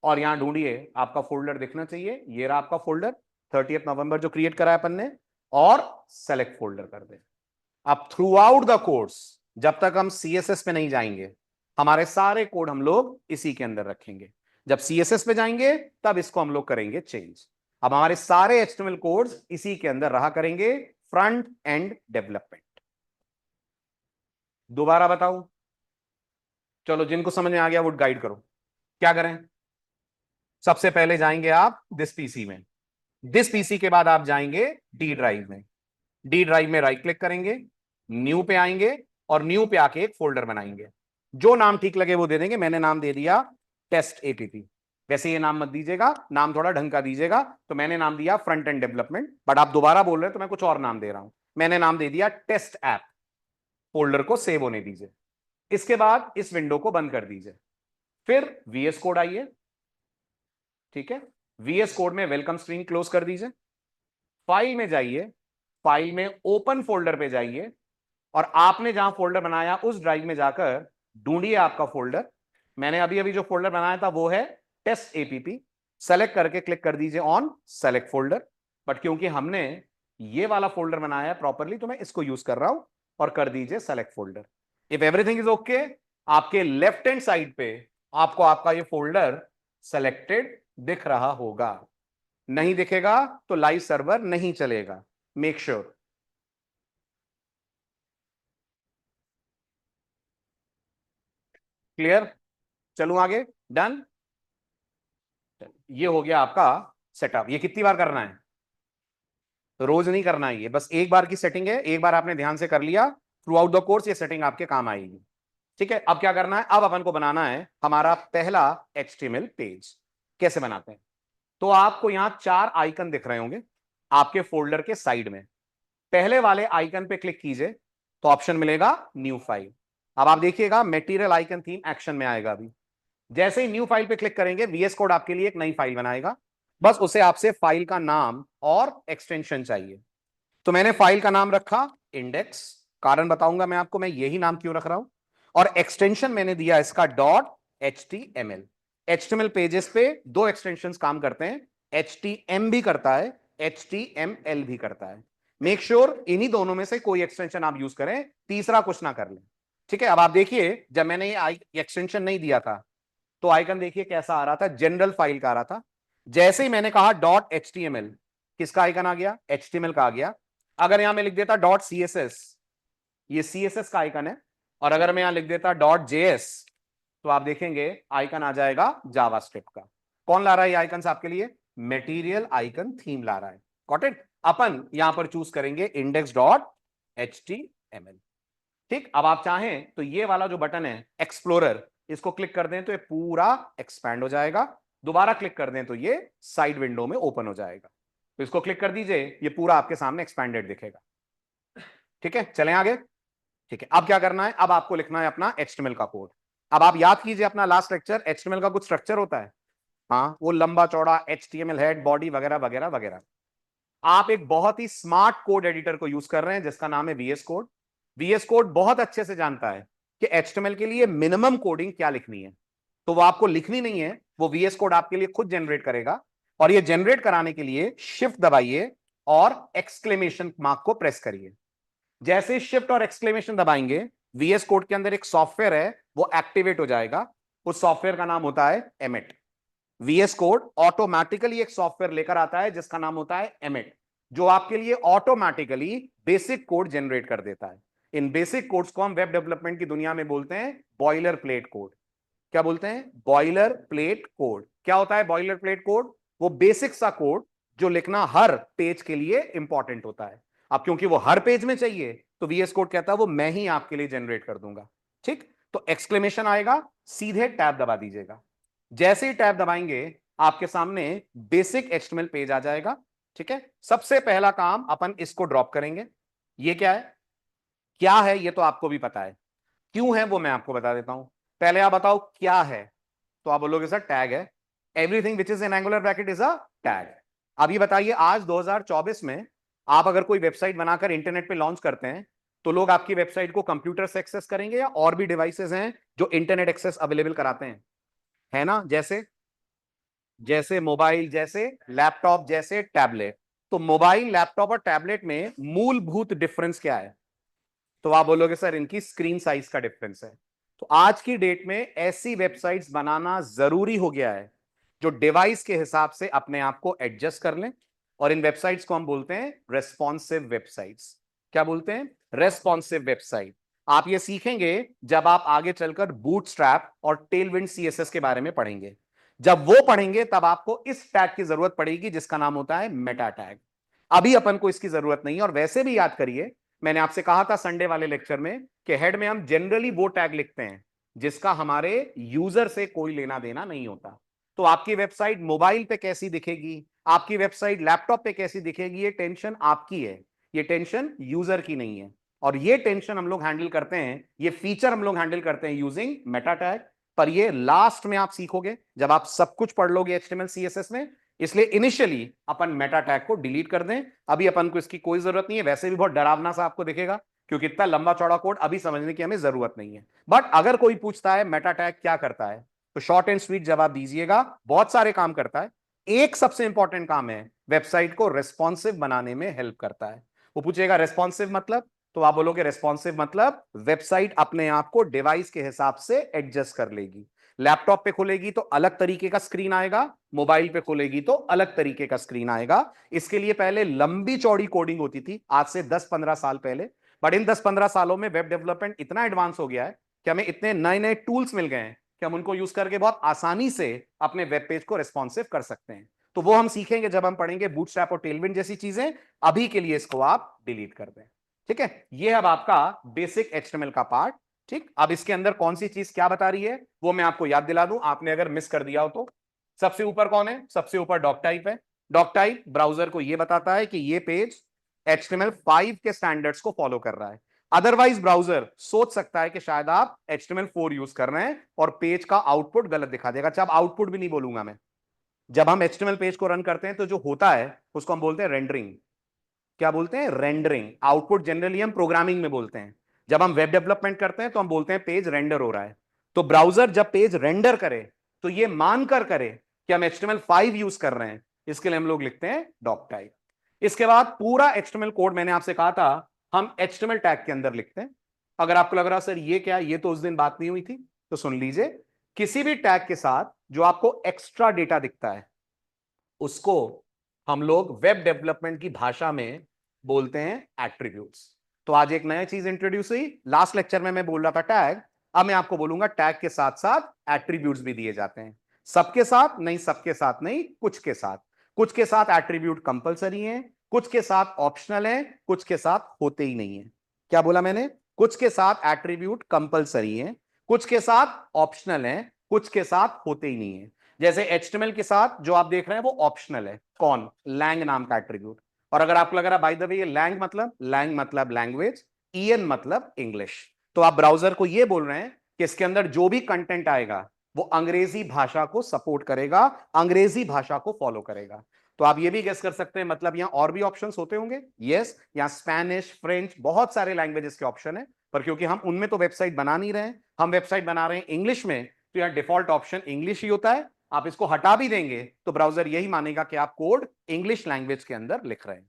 और यहां ढूंढिए आपका फोल्डर दिखना चाहिए। ये रहा आपका फोल्डर 30 नवंबर जो क्रिएट करा है अपन ने, और सेलेक्ट फोल्डर कर दें। अब थ्रू आउट द कोर्स, जब तक हम CSS पे नहीं जाएंगे, हमारे सारे कोड हम लोग इसी के अंदर रखेंगे। जब CSS पे जाएंगे, तब इसको हम लोग करेंगे चेंज। अब हमारे सारे HTML कोड्स इसी के अंदर रहा करेंगे, फ्रंट एंड डेवलपमेंट। दोबारा बताऊं? चलो, जिनको समझ में आ गया वो गाइड करो। क्या करें? सबसे पहले जाएंगे आप दिस पीसी में। दिस पीसी के बाद आप जाएंगे डी ड्राइव में। डी ड्राइव में राइट क्लिक करेंगे, न्यू पे आएंगे, और न्यू पे आके एक फोल्डर बनाएंगे। जो नाम ठीक लगे वो दे देंगे। मैंने नाम दे दिया टेस्ट ATT। वैसे ये नाम मत दीजिएगा, नाम थोड़ा ढंग का दीजिएगा। तो मैंने नाम दिया फ्रंट एंड डेवलपमेंट, बट आप दोबारा बोल रहे हैं तो मैं कुछ और नाम दे रहा हूं। मैंने नाम दे दिया टेस्ट ऐप। फोल्डर को सेव होने दीजिए। इसके बाद इस विंडो को बंद कर दीजिए। फिर VS कोड आइए। ठीक है। VS कोड में वेलकम स्क्रीन क्लोज कर दीजिए। फाइल में जाइए, फाइल में ओपन फोल्डर पे जाइए और आपने जहां फोल्डर बनाया उस ड्राइव में जाकर ढूंढिए आपका फोल्डर। मैंने अभी अभी जो फोल्डर बनाया था वो है टेस्ट एपीपी। सेलेक्ट करके क्लिक कर दीजिए ऑन सेलेक्ट फोल्डर। बट क्योंकि हमने ये वाला फोल्डर बनाया है प्रॉपरली तो मैं इसको यूज कर रहा हूं और कर दीजिए select folder. If everything is okay, आपके लेफ्ट हैंड साइड पे आपको आपका ये फोल्डर सेलेक्टेड दिख रहा होगा। नहीं दिखेगा तो लाइव सर्वर नहीं चलेगा। Make sure. क्लियर? चलूं आगे? डन। ये हो गया आपका सेटअप। ये कितनी बार करना है? रोज नहीं करना है, ये बस एक बार की सेटिंग है। एक बार आपने ध्यान से कर लिया, थ्रू आउट द कोर्स ये सेटिंग आपके काम आएगी। ठीक है, अब क्या करना है? अब अपन को बनाना है हमारा पहला HTML पेज। कैसे बनाते हैं? तो आपको यहां 4 आइकन दिख रहे होंगे आपके फोल्डर के साइड में। पहले वाले आइकन पे क्लिक कीजिए तो ऑप्शन मिलेगा न्यू फाइल। अब आप देखिएगा मटेरियल आइकन थीम एक्शन में आएगा अभी। जैसे ही न्यू फाइल पे क्लिक करेंगे VS कोड आपके लिए एक नई फाइल बनाएगा। बस उसे आपसे फाइल का नाम और एक्सटेंशन चाहिए। तो मैंने फाइल का नाम रखा इंडेक्स। कारण बताऊंगा मैं आपको मैं यही नाम क्यों रख रहा हूं। और एक्सटेंशन मैंने दिया इसका .html। HTML पेजेस पे 2 एक्सटेंशन काम करते हैं, HTM भी करता है, HTML भी करता है। मेक श्योर इन्हीं दोनों में से कोई एक्सटेंशन आप यूज करें, तीसरा कुछ ना कर लें। ठीक है, अब आप देखिए जब मैंने ये एक्सटेंशन नहीं दिया था तो आइकन देखिए कैसा आ रहा था, जनरल फाइल का आ रहा था। जैसे ही मैंने कहा .html, किसका आइकन आ गया? HTML का आ गया। अगर यहां मैं लिख देता .css, ये CSS का आइकन है। और अगर मैं यहां लिख देता .js, तो आप देखेंगे आइकन आ जाएगा जावास्क्रिप्ट का। कौन ला रहा है ये आइकन आपके लिए? मटेरियल आइकन थीम ला रहा है। Got it? अपन यहां पर चूज करेंगे index.html। ठीक, अब आप चाहें तो ये वाला जो बटन है एक्सप्लोरर, इसको क्लिक कर दें तो ये पूरा एक्सपैंड हो जाएगा। दोबारा क्लिक कर दें तो ये साइड विंडो में ओपन हो जाएगा। तो इसको क्लिक कर दीजिए, ये पूरा आपके सामने एक्सपैंडेड दिखेगा। ठीक है, चलें आगे। ठीक है, अब क्या करना है? अब आपको लिखना है अपना HTML का कोड। अब आप याद कीजिए अपना लास्ट लेक्चर, HTML का कुछ स्ट्रक्चर होता है। हाँ, वो लंबा चौड़ा HTML हेड, बॉडी वगैरह वगैरह वगैरह। आप एक बहुत ही स्मार्ट कोड एडिटर को यूज कर रहे हैं जिसका नाम है VS कोड। VS कोड बहुत अच्छे से जानता है कि HTML के लिए मिनिमम कोडिंग क्या लिखनी है। तो वो आपको लिखनी नहीं है, वो VS कोड आपके लिए खुद जनरेट करेगा। और ये जनरेट कराने के लिए शिफ्ट दबाइए और एक्सक्लेमेशन मार्क को प्रेस करिए। जैसे शिफ्ट और एक्सक्लेमेशन दबाएंगे, VS कोड के अंदर एक सॉफ्टवेयर है वो एक्टिवेट हो जाएगा। उस सॉफ्टवेयर का नाम होता है एमिट। VS कोड ऑटोमेटिकली एक सॉफ्टवेयर लेकर आता है जिसका नाम होता है एमिट, जो आपके लिए ऑटोमेटिकली बेसिक कोड जनरेट कर देता है। इन बेसिक कोड्स को हम वेब डेवलपमेंट की दुनिया में बोलते हैं बॉयलर प्लेट कोड। क्या बोलते हैं? Boiler plate code. क्या होता है बॉयलर प्लेट कोड? वो बेसिक सा कोड जो लिखना हर पेज के लिए इंपॉर्टेंट होता है। अब क्योंकि वो हर पेज में चाहिए तो VS कोड कहता है वो मैं ही आपके लिए जनरेट कर दूंगा। ठीक, तो एक्सक्लेमेशन आएगा, सीधे टैब दबा दीजिएगा। जैसे ही टैब दबाएंगे आपके सामने बेसिक HTML पेज आ जाएगा। ठीक है, सबसे पहला काम अपन इसको ड्रॉप करेंगे। ये क्या है? क्या है ये तो आपको भी पता है, क्यों है वो मैं आपको बता देता हूं। पहले आप बताओ क्या है? तो आप बोलोगे सर टैग है। Everything which is in angular bracket is a tag. अब ये बताइए आज 2024 में आप अगर कोई वेबसाइट बनाकर इंटरनेट पे लॉन्च करते हैं तो लोग आपकी वेबसाइट को कंप्यूटर से एक्सेस करेंगे या और भी डिवाइसेस हैं जो इंटरनेट एक्सेस अवेलेबल कराते हैं? है ना? जैसे जैसे मोबाइल, जैसे लैपटॉप, जैसे टैबलेट। तो मोबाइल, लैपटॉप और टैबलेट में मूलभूत डिफरेंस क्या है? तो आप बोलोगे सर इनकी स्क्रीन साइज का डिफरेंस है। तो आज की डेट में ऐसी वेबसाइट्स बनाना जरूरी हो गया है जो डिवाइस के हिसाब से अपने आप को एडजस्ट कर लें। और इन वेबसाइट्स को हम बोलते हैं रेस्पॉन्सिव वेबसाइट्स। क्या बोलते हैं? Responsive website. आप ये सीखेंगे जब आप आगे चलकर बूटस्ट्रैप और टेलविंड CSS के बारे में पढ़ेंगे। जब वो पढ़ेंगे तब आपको इस टैग की जरूरत पड़ेगी जिसका नाम होता है मेटा टैग। अभी अपन को इसकी जरूरत नहीं है। और वैसे भी याद करिए, मैंने आपसे कहा था संडे वाले लेक्चर में कि हेड में हम जनरली वो टैग लिखते हैं जिसका हमारे यूजर से कोई लेना देना नहीं होता। तो आपकी वेबसाइट मोबाइल पे कैसी दिखेगी, आपकी वेबसाइट लैपटॉप पे कैसी दिखेगी, ये टेंशन आपकी है, ये टेंशन यूजर की नहीं है। और ये टेंशन हम लोग हैंडल करते हैं, ये फीचर हम लोग हैंडल करते हैं यूजिंग मेटा टैग। पर ये लास्ट में आप सीखोगे जब आप सब कुछ पढ़ लोगे HTML CSS में, इसलिए इनिशियली अपन मेटा टैग को डिलीट कर दें। अभी अपन को इसकी कोई जरूरत नहीं है, वैसे भी बहुत डरावना सा आपको दिखेगा क्योंकि इतना लंबा चौड़ा कोड अभी समझने की हमें जरूरत नहीं है। बट अगर कोई पूछता है मेटा टैग क्या करता है, तो शॉर्ट एंड स्वीट जवाब दीजिएगा, बहुत सारे काम करता है। एक सबसे इंपॉर्टेंट काम है, वेबसाइट को रेस्पॉन्सिव बनाने में हेल्प करता है। वो पूछेगा रेस्पॉन्सिव मतलब, तो आप बोलोगे रेस्पॉन्सिव मतलब वेबसाइट अपने आप को डिवाइस के हिसाब से एडजस्ट कर लेगी। लैपटॉप पे खुलेगी तो अलग तरीके का स्क्रीन आएगा, मोबाइल पे खुलेगी तो अलग तरीके का स्क्रीन आएगा। इसके लिए पहले लंबी चौड़ी कोडिंग होती थी, आज से 10-15 साल पहले। बट इन 10-15 सालों में वेब डेवलपमेंट इतना एडवांस हो गया है कि हमें इतने नए नए टूल्स मिल गए हैं कि हम उनको यूज करके बहुत आसानी से अपने वेब पेज को रेस्पॉन्सिव कर सकते हैं। तो वो हम सीखेंगे जब हम पढ़ेंगे बूटस्ट्रैप और टेलविंड जैसी चीजें। अभी के लिए इसको आप डिलीट कर दें। ठीक है, ये अब आपका बेसिक एचटीएमएल का पार्ट। ठीक, अब इसके अंदर कौन सी चीज क्या बता रही है वो मैं आपको याद दिला दूं, आपने अगर मिस कर दिया हो तो। सबसे ऊपर कौन है? सबसे ऊपर डॉक टाइप है। डॉक टाइप ब्राउजर को यह बताता है कि ये पेज HTML5 के स्टैंडर्ड्स को फॉलो कर रहा है। अदरवाइज ब्राउजर सोच सकता है कि शायद आप HTML4 यूज कर रहे हैं और पेज का आउटपुट गलत दिखा देगा। अच्छा, अब आउटपुट भी नहीं बोलूंगा मैं। जब हम HTML पेज को रन करते हैं तो जो होता है उसको हम बोलते हैं रेंडरिंग। क्या बोलते हैं? रेंडरिंग। आउटपुट जनरली हम प्रोग्रामिंग में बोलते हैं। जब हम वेब डेवलपमेंट करते हैं तो हम बोलते हैं पेज रेंडर हो रहा है। तो ब्राउजर जब पेज रेंडर करे तो ये मानकर करे कि हम HTML5 यूज कर रहे हैं, इसके लिए हम लोग लिखते हैं डॉक टाइप। इसके बाद पूरा HTML कोड मैंने आपसे कहा था हम HTML टैग के अंदर लिखते हैं। अगर आपको लग रहा सर ये क्या, ये तो उस दिन बात नहीं हुई थी, तो सुन लीजिए। किसी भी टैग के साथ जो आपको एक्स्ट्रा डेटा दिखता है उसको हम लोग वेब डेवलपमेंट की भाषा में बोलते हैं एट्रीब्यूट्स। तो आज एक नया चीज इंट्रोड्यूस हुई। लास्ट लेक्चर में मैं बोल रहा था टैग, अब मैं आपको बोलूंगा टैग के साथ साथ एट्रीब्यूट्स भी दिए जाते हैं। सबके साथ नहीं, सबके साथ नहीं, कुछ के साथ। कुछ के साथ एट्रीब्यूट कंपलसरी है, कुछ के साथ ऑप्शनल है, कुछ के साथ होते ही नहीं है। क्या बोला मैंने? कुछ के साथ एट्रीब्यूट कंपलसरी है, कुछ के साथ ऑप्शनल है, कुछ के साथ होते ही नहीं है। जैसे HTML के साथ जो आप देख रहे हैं वो ऑप्शनल है। कौन? लैंग नाम का एट्रीब्यूट। और अगर आपको लग रहा है बाय द वे ये लैंग मतलब लैंग्वेज, EN मतलब इंग्लिश, तो आप ब्राउजर को ये बोल रहे हैं कि इसके अंदर जो भी कंटेंट आएगा वो अंग्रेजी भाषा को सपोर्ट करेगा, अंग्रेजी भाषा को फॉलो करेगा। तो आप ये भी गेस कर सकते हैं, मतलब यहां और भी ऑप्शंस होते होंगे। यस, यहां स्पेनिश, फ्रेंच, बहुत सारे लैंग्वेजेस के ऑप्शन है, पर क्योंकि हम उनमें तो वेबसाइट बना नहीं रहे हैं, हम वेबसाइट बना रहे हैं इंग्लिश में, तो यहां डिफॉल्ट ऑप्शन इंग्लिश ही होता है। आप इसको हटा भी देंगे तो ब्राउजर यही मानेगा कि आप कोड इंग्लिश लैंग्वेज के अंदर लिख रहे हैं।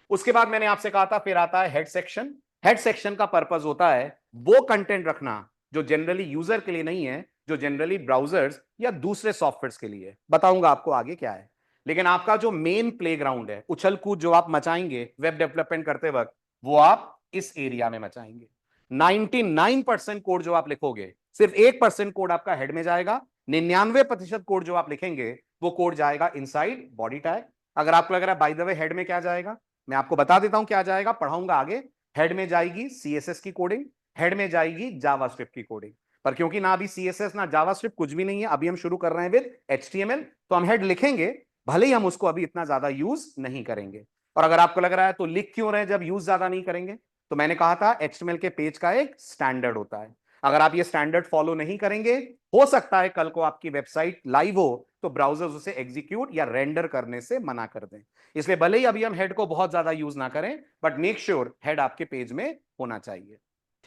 उसके बाद मैंने आपसे कहा था फिर आता है हेड सेक्शन। हेड सेक्शन का पर्पस होता है वो कंटेंट रखना जो जनरली यूजर के लिए नहीं है, जो जनरली ब्राउजर्स या दूसरे सॉफ्टवेयर्स के लिए। बताऊंगा आपको आगे क्या है। लेकिन आपका जो मेन प्लेग्राउंड है, उछल कूद जो आप मचाएंगे वेब डेवलपमेंट करते वक्त, वो आप इस एरिया में मचाएंगे। 99% कोड जो आप लिखोगे, सिर्फ 1% कोड आपका हेड में जाएगा। 99% कोड जो आप लिखेंगे वो कोड जाएगा इनसाइड बॉडी टैग। अगर आपको लग रहा है बाय द वे हेड में क्या जाएगा, मैं आपको बता देता हूं क्या जाएगा, पढ़ाऊंगा आगे। हेड में जाएगी CSS की कोडिंग, हेड में जाएगी जावास्क्रिप्ट की कोडिंग। पर क्योंकि ना अभी CSS ना जावास्क्रिप्ट कुछ भी नहीं है, अभी हम शुरू कर रहे हैं विद HTML, तो हम हेड लिखेंगे, भले ही हम उसको अभी इतना ज्यादा यूज नहीं करेंगे। और अगर आपको लग रहा है तो लिख क्यों रहे हैं जब यूज ज्यादा नहीं करेंगे, तो मैंने कहा था HTML के पेज का एक स्टैंडर्ड होता है। अगर आप ये स्टैंडर्ड फॉलो नहीं करेंगे, हो सकता है कल को आपकी वेबसाइट लाइव हो तो ब्राउजर्स उसे एग्जीक्यूट या रेंडर करने से मना कर दें। इसलिए भले ही अभी हम हेड को बहुत ज्यादा यूज ना करें, बट मेक श्योर हेड आपके पेज में होना चाहिए।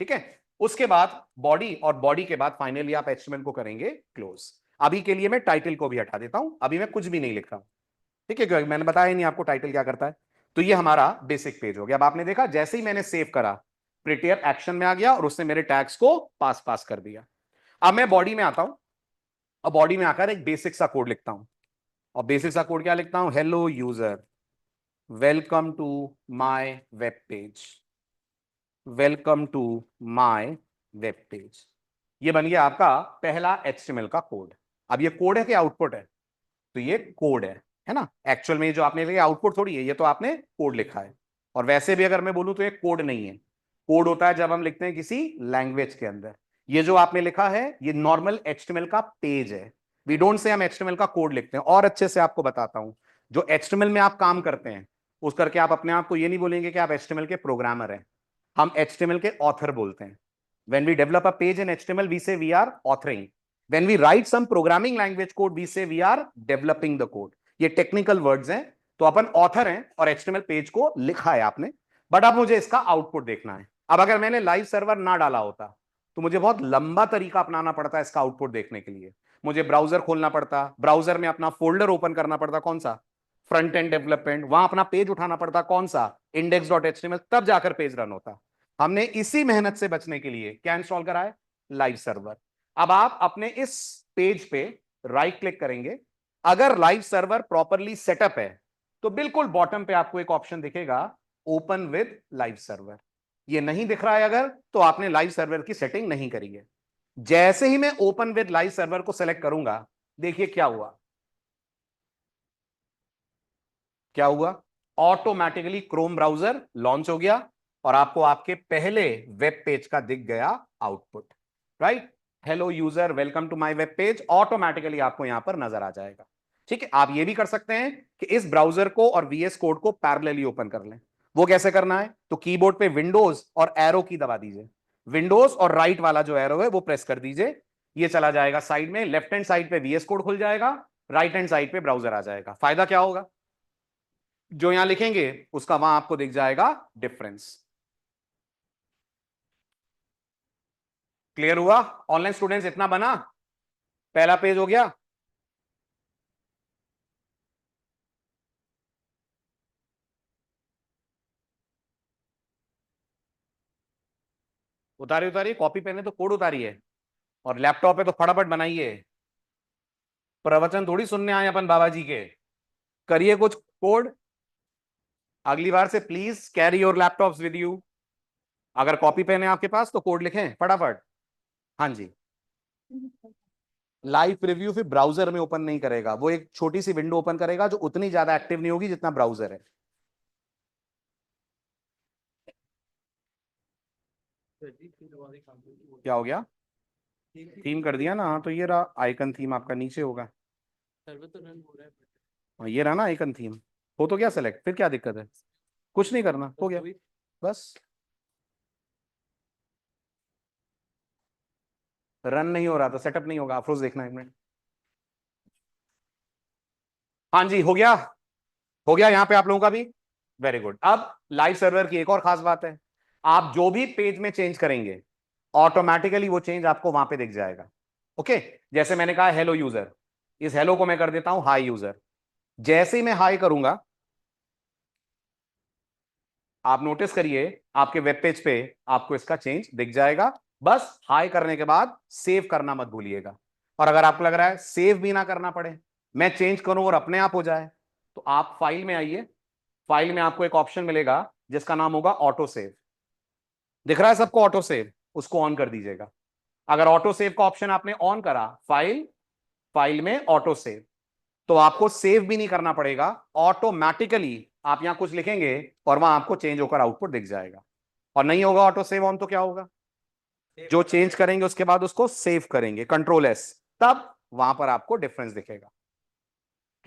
ठीक है, उसके बाद बॉडी, और बॉडी के बाद फाइनली आप HTML को करेंगे क्लोज। अभी के लिए मैं टाइटल को भी हटा देता हूं, अभी मैं कुछ भी नहीं लिख रहा हूं। ठीक है, क्योंकि मैंने बताया नहीं आपको टाइटल क्या करता है। तो ये हमारा बेसिक पेज हो गया। अब आपने देखा जैसे ही मैंने सेव करा, प्रिटेयर एक्शन में आ गया और उसने मेरे टैग्स को पास पास कर दिया। अब मैं बॉडी में आता हूं, और बॉडी में आकर एक बेसिक सा कोड लिखता हूं। और बेसिक सा कोड क्या लिखता हूं? Hello user, welcome to my web page, welcome to my web page. ये बन गया आपका पहला HTML का कोड। अब ये कोड है कि आउटपुट है? तो ये कोड है ना। एक्चुअल में जो आपने लिखा आउटपुट थोड़ी है, ये तो आपने कोड लिखा है। और वैसे भी अगर मैं बोलूं तो ये कोड नहीं है। कोड होता है जब हम लिखते हैं किसी लैंग्वेज के अंदर। ये जो आपने लिखा है ये नॉर्मल HTML का पेज है। वी डोंट से हम HTML का कोड लिखते हैं। और अच्छे से आपको बताता हूं, जो HTML में आप काम करते हैं उस करके आप अपने आप को ये नहीं बोलेंगे कि आप HTML के प्रोग्रामर हैं। हम HTML के ऑथर बोलते हैं। When we develop a page in HTML, we say we are authoring. When we write some programming language code, we say we are developing the code. ये टेक्निकल वर्ड्स हैं, तो अपन ऑथर हैं और एचटीएमएल पेज को लिखा है आपने, बट अब मुझे इसका आउटपुट देखना है। अब अगर मैंने लाइव सर्वर ना डाला होता तो मुझे बहुत लंबा तरीका अपनाना पड़ता इसका आउटपुट देखने के लिए। मुझे ब्राउजर खोलना पड़ता, ब्राउजर में अपना फोल्डर ओपन करना पड़ता, कौन सा, फ्रंट एंड डेवलपमेंट, वहां अपना पेज उठाना पड़ता, कौन सा, index.html, तब जाकर पेज रन होता। हमने इसी मेहनत से बचने के लिए क्या इंस्टॉल करा है, लाइव सर्वर। अब आप अपने इस पेज पे राइट क्लिक करेंगे, अगर लाइव सर्वर प्रॉपरली सेटअप है तो बिल्कुल बॉटम पे आपको एक ऑप्शन दिखेगा, ओपन विद लाइव सर्वर। ये नहीं दिख रहा है अगर, तो आपने लाइव सर्वर की सेटिंग नहीं करी है। जैसे ही मैं ओपन विद लाइव सर्वर को सेलेक्ट करूंगा, देखिए क्या हुआ, क्या हुआ, ऑटोमेटिकली क्रोम ब्राउजर लॉन्च हो गया और आपको आपके पहले वेब पेज का दिख गया output, right. Hello user, welcome to my web page, automatically आपको यहां पर नजर आ जाएगा। ठीक है, आप ये भी कर सकते हैं कि इस ब्राउजर को और वीएस कोड को पैरेलली ओपन कर लें। वो कैसे करना है, तो कीबोर्ड पे विंडोज और एरो की दबा दीजिए, विंडोज और राइट वाला जो एरो है वो प्रेस कर दीजिए, ये चला जाएगा साइड में, लेफ्ट हैंड साइड पे वीएस कोड खुल जाएगा, राइट हैंड साइड पे ब्राउजर आ जाएगा। फायदा क्या होगा, जो यहां लिखेंगे उसका वहां आपको दिख जाएगा डिफरेंस। क्लियर हुआ, ऑनलाइन स्टूडेंट्स इतना बना, पहला पेज हो गया। उतारी उतारी, कॉपी पेन है तो कोड उतारिए, और लैपटॉप है तो फटाफट बनाइए। प्रवचन थोड़ी सुनने आए अपन बाबा जी के, करिए कुछ कोड। अगली बार से please carry your laptops with you. अगर कॉपी पेन है आपके पास तो कोड लिखें फटाफट। हाँ जी, लाइव रिव्यू फिर ब्राउजर में ओपन नहीं करेगा, वो एक छोटी सी विंडो ओपन करेगा जो उतनी ज्यादा एक्टिव नहीं होगी जितना ब्राउजर है। क्या हो गया, थीम कर दिया ना, हाँ तो ये रहा आइकन थीम आपका नीचे होगा। सर्वर तो रन हो रहा है, हाँ ये रहा ना आइकन थीम, हो तो क्या सिलेक्ट, फिर क्या दिक्कत है, कुछ नहीं करना, हो गया बस। रन नहीं हो रहा था, सेटअप नहीं होगा, अफरोज देखना एक मिनट। हाँ जी हो गया, हो गया यहाँ पे आप लोगों का भी, वेरी गुड। अब लाइव सर्वर की एक और खास बात है, आप जो भी पेज में चेंज करेंगे ऑटोमेटिकली वो चेंज आपको वहां पे दिख जाएगा। ओके, जैसे मैंने कहा हेलो यूजर, इस हेलो को मैं कर देता हूं हाई यूजर। जैसे ही मैं हाई करूंगा, आप नोटिस करिए आपके वेब पेज पे आपको इसका चेंज दिख जाएगा। बस हाई करने के बाद सेव करना मत भूलिएगा। और अगर आपको लग रहा है सेव भी ना करना पड़े, मैं चेंज करूं और अपने आप हो जाए, तो आप फाइल में आइए, फाइल में आपको एक ऑप्शन मिलेगा जिसका नाम होगा ऑटो सेव। दिख रहा है सबको ऑटो सेव, उसको ऑन कर दीजिएगा। अगर ऑटो सेव का ऑप्शन आपने ऑन करा, फाइल, फाइल में ऑटो सेव, तो आपको सेव भी नहीं करना पड़ेगा, ऑटोमेटिकली आप यहां कुछ लिखेंगे और वहां आपको चेंज होकर आउटपुट दिख जाएगा। और नहीं होगा ऑटो सेव ऑन तो क्या होगा, जो चेंज करेंगे उसके बाद उसको सेव करेंगे, कंट्रोल एस, तब वहां पर आपको डिफरेंस दिखेगा।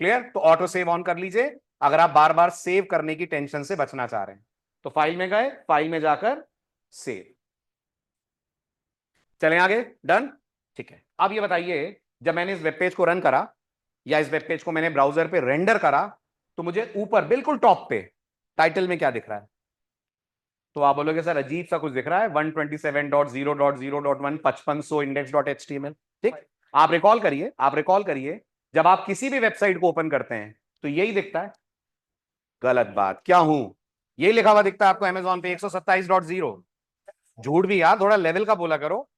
क्लियर, तो ऑटो सेव ऑन कर लीजिए अगर आप बार बार सेव करने की टेंशन से बचना चाह रहे हैं। तो फाइल में गए, फाइल में जाकर सेव, चलें आगे, डन। ठीक है, अब ये बताइए, जब मैंने इस वेब पेज को रन करा या इस वेब पेज को मैंने ब्राउजर पे रेंडर करा, तो मुझे ऊपर बिल्कुल टॉप पे टाइटल में क्या दिख रहा है, तो आप बोलोगे सर अजीब सा कुछ दिख रहा है, 127.0.0.1 5500 index.html। ठीक, आप रिकॉल करिए, आप रिकॉल करिए, जब आप किसी भी वेबसाइट को ओपन करते हैं तो यही दिखता है। गलत बात, क्या हूं, यही लिखा हुआ दिखता है आपको अमेजॉन पे 127.0। झूठ भी यार, थोड़ा लेवल का बोला करो।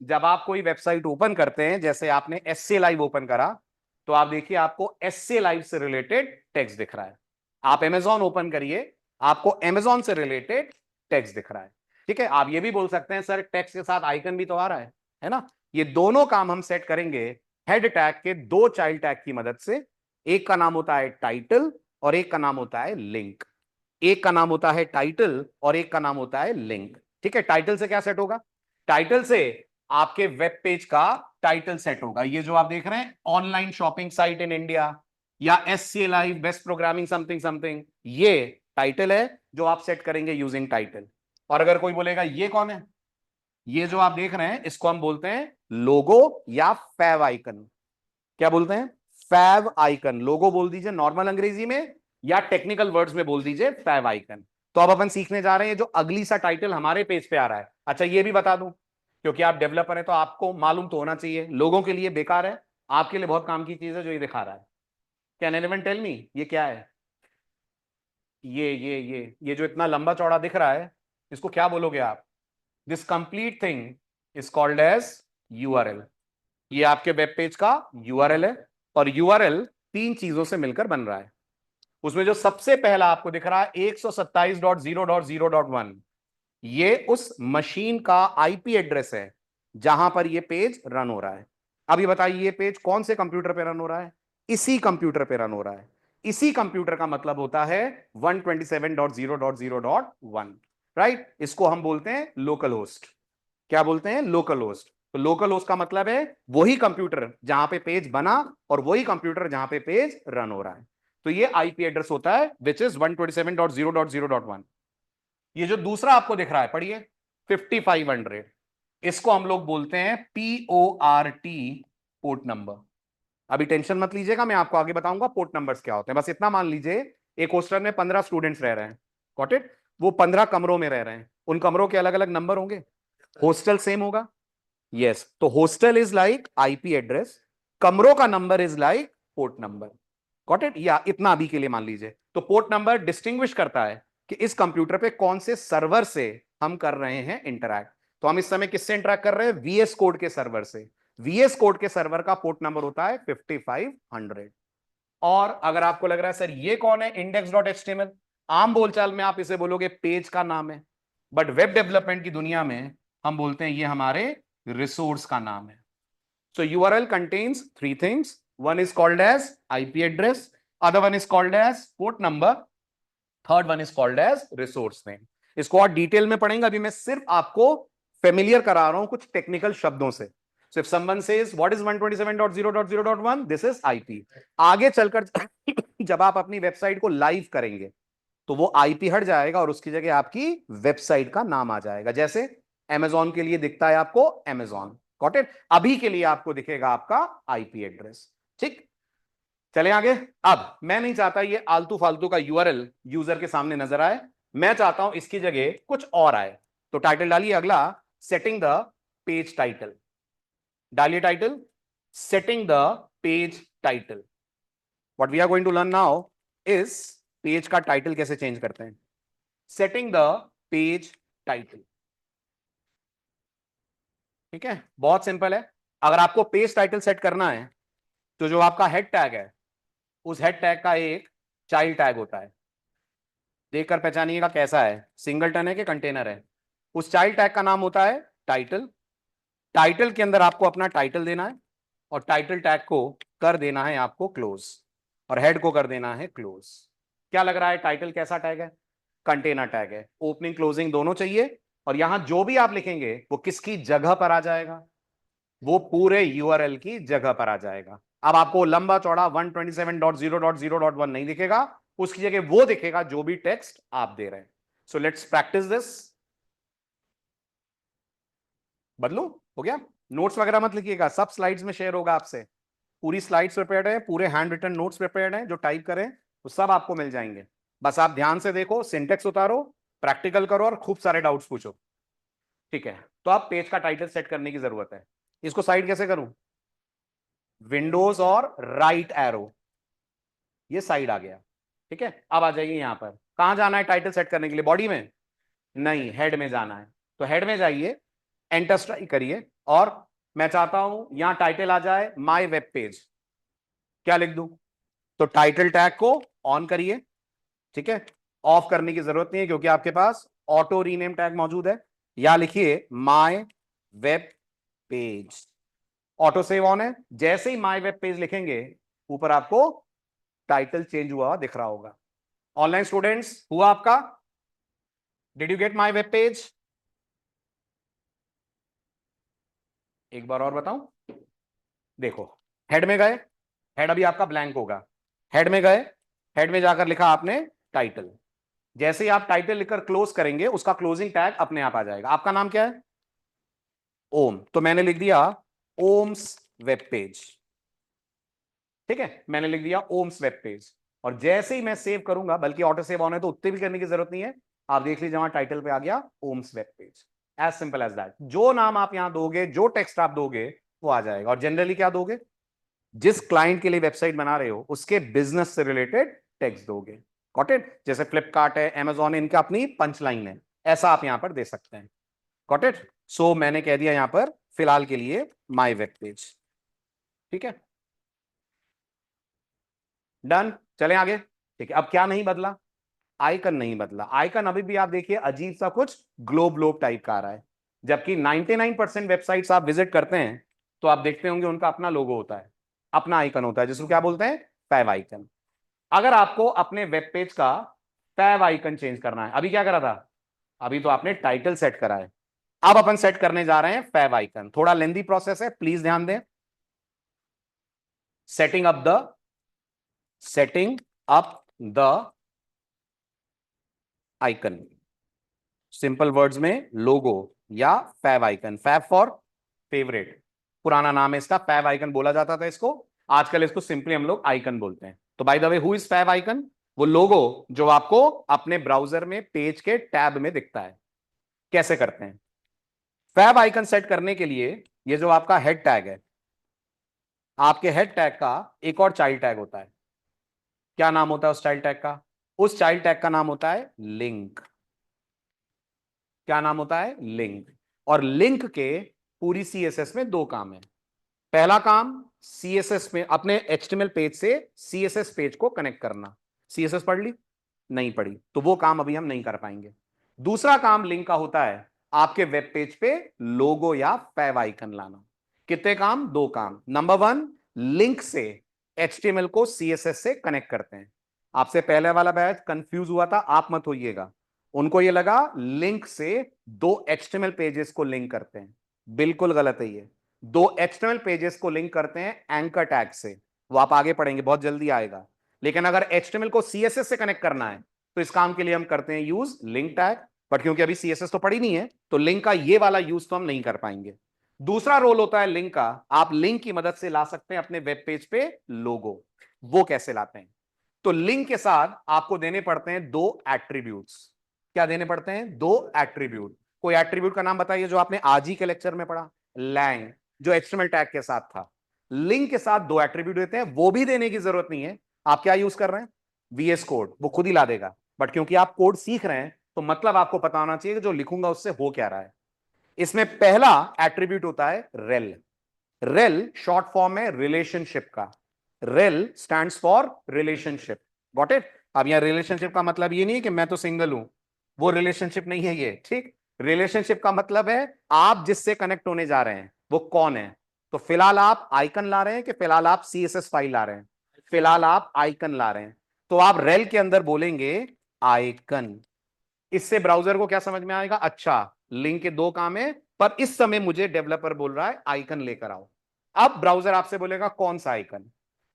जब आप कोई वेबसाइट ओपन करते हैं, जैसे आपने एससी लाइव ओपन करा, तो आप देखिए आपको एससी लाइव से रिलेटेड टेक्स्ट दिख रहा है। आप अमेजॉन ओपन करिए, आपको अमेजॉन से रिलेटेड टेक्स्ट दिख रहा है। ठीक है, आप ये भी बोल सकते हैं सर टेक्स्ट के साथ आइकन भी तो आ रहा है ना। ये दोनों काम हम सेट करेंगे हेड टैग के दो चाइल्ड टैग की मदद से। एक का नाम होता है टाइटल और एक का नाम होता है लिंक। एक का नाम होता है टाइटल और एक का नाम होता है लिंक। ठीक है, टाइटल से क्या सेट होगा, टाइटल से आपके वेब पेज का टाइटल सेट होगा। ये जो आप देख रहे हैं online shopping site in India या SC live best programming something something, ये टाइटल है जो आप सेट करेंगे यूजिंग टाइटल। और अगर कोई बोलेगा ये कौन है, ये जो आप देख रहे हैं इसको हम बोलते हैं लोगो या फैव आइकन। क्या बोलते हैं, फैव आइकन, लोगो बोल दीजिए नॉर्मल अंग्रेजी में, या टेक्निकल वर्ड्स में बोल दीजिए फैव आइकन। तो अब अपन सीखने जा रहे हैं जो अगली सा टाइटल हमारे पेज पे आ रहा है। अच्छा ये भी बता दूं, क्योंकि आप डेवलपर हैं तो आपको मालूम तो होना चाहिए, लोगों के लिए बेकार है, आपके लिए बहुत काम की चीज है जो ये दिखा रहा है। कैन एनीवन टेल मी ये क्या है? ये जो इतना लंबा चौड़ा दिख रहा है, इसको क्या बोलोगे आप? This complete thing is called as URL. ये आपके वेब पेज का यूआरएल है, और यूआरएल तीन चीजों से मिलकर बन रहा है। उसमें जो सबसे पहला आपको दिख रहा है 127.0.0.1, ये उस मशीन का आईपी एड्रेस है जहां पर ये पेज रन हो रहा है। अब ये बताइए ये पेज कौन से कंप्यूटर पे रन हो रहा है? इसी कंप्यूटर पे रन हो रहा है। इसी कंप्यूटर का मतलब होता है 127.0.0.1, राइट? इसको हम बोलते हैं लोकल होस्ट। क्या बोलते हैं? Local host. तो लोकल होस्ट का मतलब है वही कंप्यूटर जहां पे पेज बना और वही कंप्यूटर जहां पे पेज रन हो रहा है। तो ये आईपी एड्रेस होता है विच इज 127.0.0.1। ये जो दूसरा आपको दिख रहा है पढ़िए, 5500, इसको हम लोग बोलते हैं PORT, पोर्ट नंबर। अभी टेंशन मत लीजिएगा, मैं आपको आगे बताऊंगा पोर्ट नंबर्स क्या होते हैं। बस इतना मान लीजिए एक हॉस्टल में 15 स्टूडेंट्स रह रहे हैं, गॉट इट? वो 15 कमरों में रह रहे हैं, उन कमरों के अलग अलग नंबर होंगे, हॉस्टल सेम होगा। यस, तो hostel is like IP address, कमरों का number is like port number, got it? या इतना अभी के लिए मान लीजिए। तो पोर्ट नंबर डिस्टिंग्विश करता है कि इस कंप्यूटर पे कौन से सर्वर से हम कर रहे हैं इंटरैक्ट। तो हम इस समय किससे इंटरैक्ट कर रहे हैं? वीएस कोड के सर्वर से। वीएस कोड के सर्वर का पोर्ट नंबर होता है 5500। और अगर आपको लग रहा है सर ये कौन है index.html, आम बोलचाल में आप इसे बोलोगे पेज का नाम है, बट वेब डेवलपमेंट की दुनिया में हम बोलते हैं ये हमारे रिसोर्स का नाम है। So URL contains three things. One is called as IP address, other one is called as port number, third one is called as resource name. इसको और डिटेल में पढ़ेंगे, अभी मैं सिर्फ आपको फेमिलियर करा रहा हूं कुछ टेक्निकल शब्दों से। So if someone says what is 127.0.0.1, this is IP. आगे चलकर जब आप अपनी वेबसाइट को लाइव करेंगे तो वो आईपी हट जाएगा और उसकी जगह आपकी वेबसाइट का नाम आ जाएगा। जैसे Amazon के लिए दिखता है आपको Amazon, गॉट इट? अभी के लिए आपको दिखेगा आपका आईपी एड्रेस, ठीक? चले आगे। अब मैं नहीं चाहता ये आलतू फालतू का यूआरएल यूजर के सामने नजर आए, मैं चाहता हूं इसकी जगह कुछ और आए। तो टाइटल डालिए अगला, सेटिंग द पेज टाइटल। डालिए title, setting the page title. What we are going to learn now is page का टाइटल कैसे चेंज करते हैं। सेटिंग द पेज टाइटल, ठीक है? बहुत सिंपल है। अगर आपको पेज टाइटल सेट करना है तो जो आपका हेड टैग है उस हेड टैग का एक चाइल्ड टैग होता है, देखकर पहचानिएगा कैसा है, सिंगलटन है कि कंटेनर है। उस चाइल्ड टैग का नाम होता है टाइटल। टाइटल के अंदर आपको अपना टाइटल देना है, और टाइटल टैग को कर देना है आपको क्लोज, और हेड को कर देना है क्लोज। क्या लग रहा है टाइटल कैसा टैग है? कंटेनर टैग है। ओपनिंग क्लोजिंग दोनों चाहिए, और यहां जो भी आप लिखेंगे वो किसकी जगह पर आ जाएगा? वो पूरे यूआरएल की जगह पर आ जाएगा। अब आपको लंबा चौड़ा 127.0.0.1 नहीं दिखेगा, उसकी जगह वो दिखेगा जो भी टेक्स्ट आप दे रहे हैं। So let's practice this. बदलो, हो गया? नोट्स वगैरह मत लिखिएगा, सब स्लाइड्स में शेयर होगा आपसे। पूरी स्लाइड्स प्रिपेयर्ड है, पूरे हैंड रिटन नोट्स प्रिपेयर्ड हैं, जो टाइप करें वो सब आपको मिल जाएंगे। बस आप ध्यान से देखो, सिंटेक्स उतारो, प्रैक्टिकल करो और खूब सारे डाउट्स पूछो, ठीक है? तो आप पेज का टाइटल सेट करने की जरूरत है। इसको साइड कैसे करूं? विंडोज और राइट एरो, ये साइड आ गया, ठीक है? अब आ जाइए यहां पर, कहां जाना है टाइटल सेट करने के लिए? बॉडी में नहीं, हेड में जाना है। तो हेड में जाइए, एंटर स्ट्राइक करिए, और मैं चाहता हूं यहां टाइटल आ जाए माय वेब पेज। क्या लिख दूं? तो टाइटल टैग को ऑन करिए, ठीक है? ऑफ करने की जरूरत नहीं है क्योंकि आपके पास ऑटो रीनेम टैग मौजूद है। या लिखिए my web page, auto save on है। जैसे ही माय वेब पेज लिखेंगे ऊपर आपको टाइटल चेंज हुआ दिख रहा होगा। ऑनलाइन स्टूडेंट्स, हुआ आपका? Did you get my web page? एक बार और बताऊं, देखो, हेड में गए, हेड अभी आपका ब्लैंक होगा, हेड में गए, हेड में जाकर लिखा आपने टाइटल। जैसे ही आप टाइटल लिखकर क्लोज करेंगे उसका क्लोजिंग टैग अपने आप आ जाएगा। आपका नाम क्या है? ओम, तो मैंने लिख दिया ओम्स वेब पेज। ठीक है, मैंने लिख दिया ओम्स वेब पेज, और जैसे ही मैं सेव करूंगा, बल्कि ऑटो सेव ऑन है तो उतने भी करने की जरूरत नहीं है, आप देख लीजिए वहां टाइटल पे आ गया Om's web page. As simple as that. जो नाम आप यहां दोगे, जो टेक्स्ट आप दोगे, वो आ जाएगा। और जनरली क्या दोगे, जिस क्लाइंट के लिए वेबसाइट बना रहे हो उसके बिजनेस से रिलेटेड टेक्स्ट दोगे। Got it? जैसे फ्लिपकार्ट है, अमेजॉन है, इनका अपनी पंच लाइन है, ऐसा आप यहां पर दे सकते हैं। Got it? सो मैंने कह दिया यहां पर फिलहाल के लिए माई वेब पेज। ठीक है, डन। चलें आगे। ठीक है, अब क्या नहीं बदला, आइकन नहीं बदला। आइकन अभी भी आप देखिए अजीब सा कुछ ग्लोब ग्लोब टाइप का आ रहा है, जबकि 99% वेबसाइट्स आप विजिट करते हैं तो आप देखते होंगे उनका अपना लोगो होता है, अपना आइकन होता है, जिसको क्या बोलते हैं, फैव आइकन। अगर आपको अपने वेब पेज का फैव आइकन चेंज करना है, अभी क्या करा था, अभी तो आपने टाइटल सेट करा है, अब अपन सेट करने जा रहे हैं फैव आइकन। थोड़ा लेंदी प्रोसेस है, प्लीज ध्यान दें। Setting up the icon, simple words में लोगो या fav icon. Fav for favourite, पुराना नाम है इसका, फैव आइकन बोला जाता था इसको, आजकल इसको सिंपली हम लोग आइकन बोलते हैं। तो by the way, who is fav icon? वो लोगो जो आपको अपने ब्राउजर में पेज के टैब में दिखता है। कैसे करते हैं? फैब आइकन सेट करने के लिए ये जो आपका हेड टैग है, आपके हेड टैग का एक और चाइल्ड टैग होता है। क्या नाम होता है उस चाइल्ड टैग का? उस चाइल्ड टैग का नाम होता है लिंक। क्या नाम होता है? लिंक। और लिंक के पूरी सीएसएस में दो काम है। पहला काम, सीएसएस में अपने एचटीएमएल पेज से सीएसएस पेज को कनेक्ट करना। सीएसएस पढ़ ली? नहीं पढ़ी तो वो काम अभी हम नहीं कर पाएंगे। दूसरा काम लिंक का होता है, आपके वेब पेज पे लोगो या फैव आइकन लाना। कितने काम? दो काम। नंबर वन, लिंक से एचटीएमएल को सीएसएस से कनेक्ट करते हैं। आपसे पहले वाला बैच कंफ्यूज हुआ था, आप मत होइएगा। उनको ये लगा लिंक से दो एचटीएमएल पेजेस को लिंक करते हैं, बिल्कुल गलत है ये। दो एचटीएमएल पेजेस को लिंक करते हैं एंकर टैग से, वो आप आगे पढ़ेंगे, बहुत जल्दी आएगा। लेकिन अगर एचटीएमएल को सीएसएस से कनेक्ट करना है तो इस काम के लिए हम करते हैं यूज लिंक टैग। बट क्योंकि अभी सीएसएस तो पड़ी नहीं है, तो लिंक का ये वाला यूज तो हम नहीं कर पाएंगे। दूसरा रोल होता है लिंक का, आप लिंक की मदद से ला सकते हैं अपने वेब पेज पे लोगो। वो कैसे लाते हैं? तो लिंक के साथ आपको देने पड़ते हैं दो एट्रीब्यूट्स। क्या देने पड़ते हैं? दो एट्रीब्यूट। कोई एट्रीब्यूट का नाम बताइए जो आपने आज ही के लेक्चर में पढ़ा। लैंग, जो एचटीएमएल टैग के साथ था। लिंक के साथ दो एट्रीब्यूट देते हैं, वो भी देने की जरूरत नहीं है। आप क्या यूज कर रहे हैं? वीएस कोड, वो खुद ही ला देगा। बट क्योंकि आप कोड सीख रहे हैं तो मतलब आपको पता होना चाहिए कि जो लिखूंगा उससे हो क्या रहा है। इसमें पहला एट्रीब्यूट होता है रेल। रेल शॉर्ट फॉर्म है रिलेशनशिप का। Rail stands for relationship. Got it? अब यहां रिलेशनशिप का मतलब ये नहीं है कि मैं तो सिंगल हूं, वो रिलेशनशिप नहीं है ये। ठीक, रिलेशनशिप का मतलब है आप जिससे कनेक्ट होने जा रहे हैं वो कौन है। तो फिलहाल आप आइकन ला रहे हैं कि फिलहाल आप सीएसएस फाइल ला रहे हैं? फिलहाल आप आइकन ला रहे हैं, तो आप रेल के अंदर बोलेंगे आइकन। इससे ब्राउजर को क्या समझ में आएगा, अच्छा लिंक के दो काम है, पर इस समय मुझे डेवलपर बोल रहा है आइकन लेकर आओ। अब ब्राउजर आपसे बोलेगा कौन सा आइकन,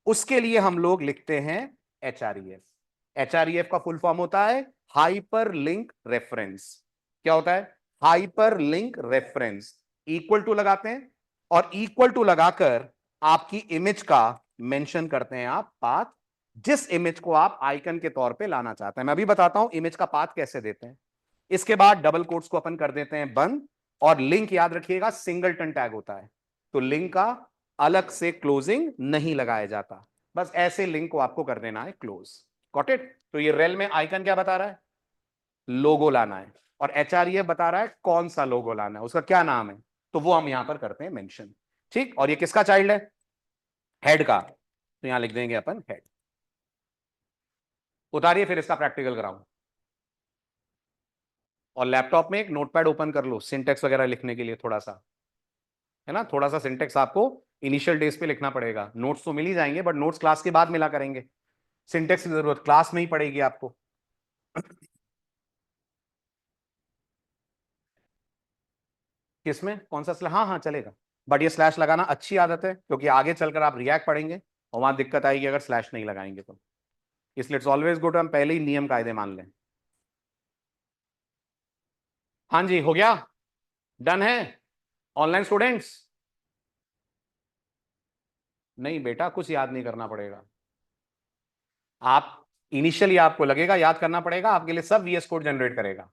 उसके लिए हम लोग लिखते हैं एचआरईएफ। एचआरईएफ का फुल फॉर्म होता है हाइपर लिंक रेफरेंस। क्या होता है? Hyperlink reference. Equal to लगाते हैं, और इक्वल टू लगाकर आपकी इमेज का मेंशन करते हैं आप पाथ, जिस इमेज को आप आइकन के तौर पे लाना चाहते हैं। मैं अभी बताता हूं इमेज का पाथ कैसे देते हैं। इसके बाद डबल कोट्स को अपन कर देते हैं बंद, और लिंक याद रखिएगा सिंगलटन टैग होता है, तो लिंक का अलग से क्लोजिंग नहीं लगाया जाता, बस ऐसे लिंक को आपको कर देना है क्लोज। Got it? तो ये रेल में आइकन क्या बता रहा है? लोगो लाना है। और एचआरईएफ बता रहा है कौन सा लोगो लाना है, उसका क्या नाम है, तो वो हम यहां पर करते हैं मेंशन। ठीक, और ये किसका चाइल्ड है? हेड का, तो यहां लिख देंगे अपन हेड। उतारिए फिर इसका प्रैक्टिकल कराऊं, और लैपटॉप में एक नोटपैड ओपन कर लो सिंटेक्स वगैरह लिखने के लिए, थोड़ा सा है ना, थोड़ा सा सिंटेक्स आपको इनिशियल डेज पे लिखना पड़ेगा। नोट्स तो मिल ही जाएंगे, बट नोट्स क्लास के बाद मिला करेंगे, सिंटेक्स की जरूरत क्लास में ही पड़ेगी आपको। किसमें? कौन सा स्लैश? हाँ हाँ चलेगा, बट ये स्लैश लगाना अच्छी आदत है, क्योंकि आगे चलकर आप रिएक्ट पढ़ेंगे और वहां दिक्कत आएगी अगर स्लैश नहीं लगाएंगे तो। इसलिए इट्स ऑलवेज गुड हम पहले ही नियम कायदे मान लें। हाँ जी, हो गया, डन है। ऑनलाइन स्टूडेंट्स नहीं बेटा, कुछ याद नहीं करना पड़ेगा। आप इनिशियली आपको लगेगा याद करना पड़ेगा, आपके लिए सब वीएस कोड जनरेट करेगा।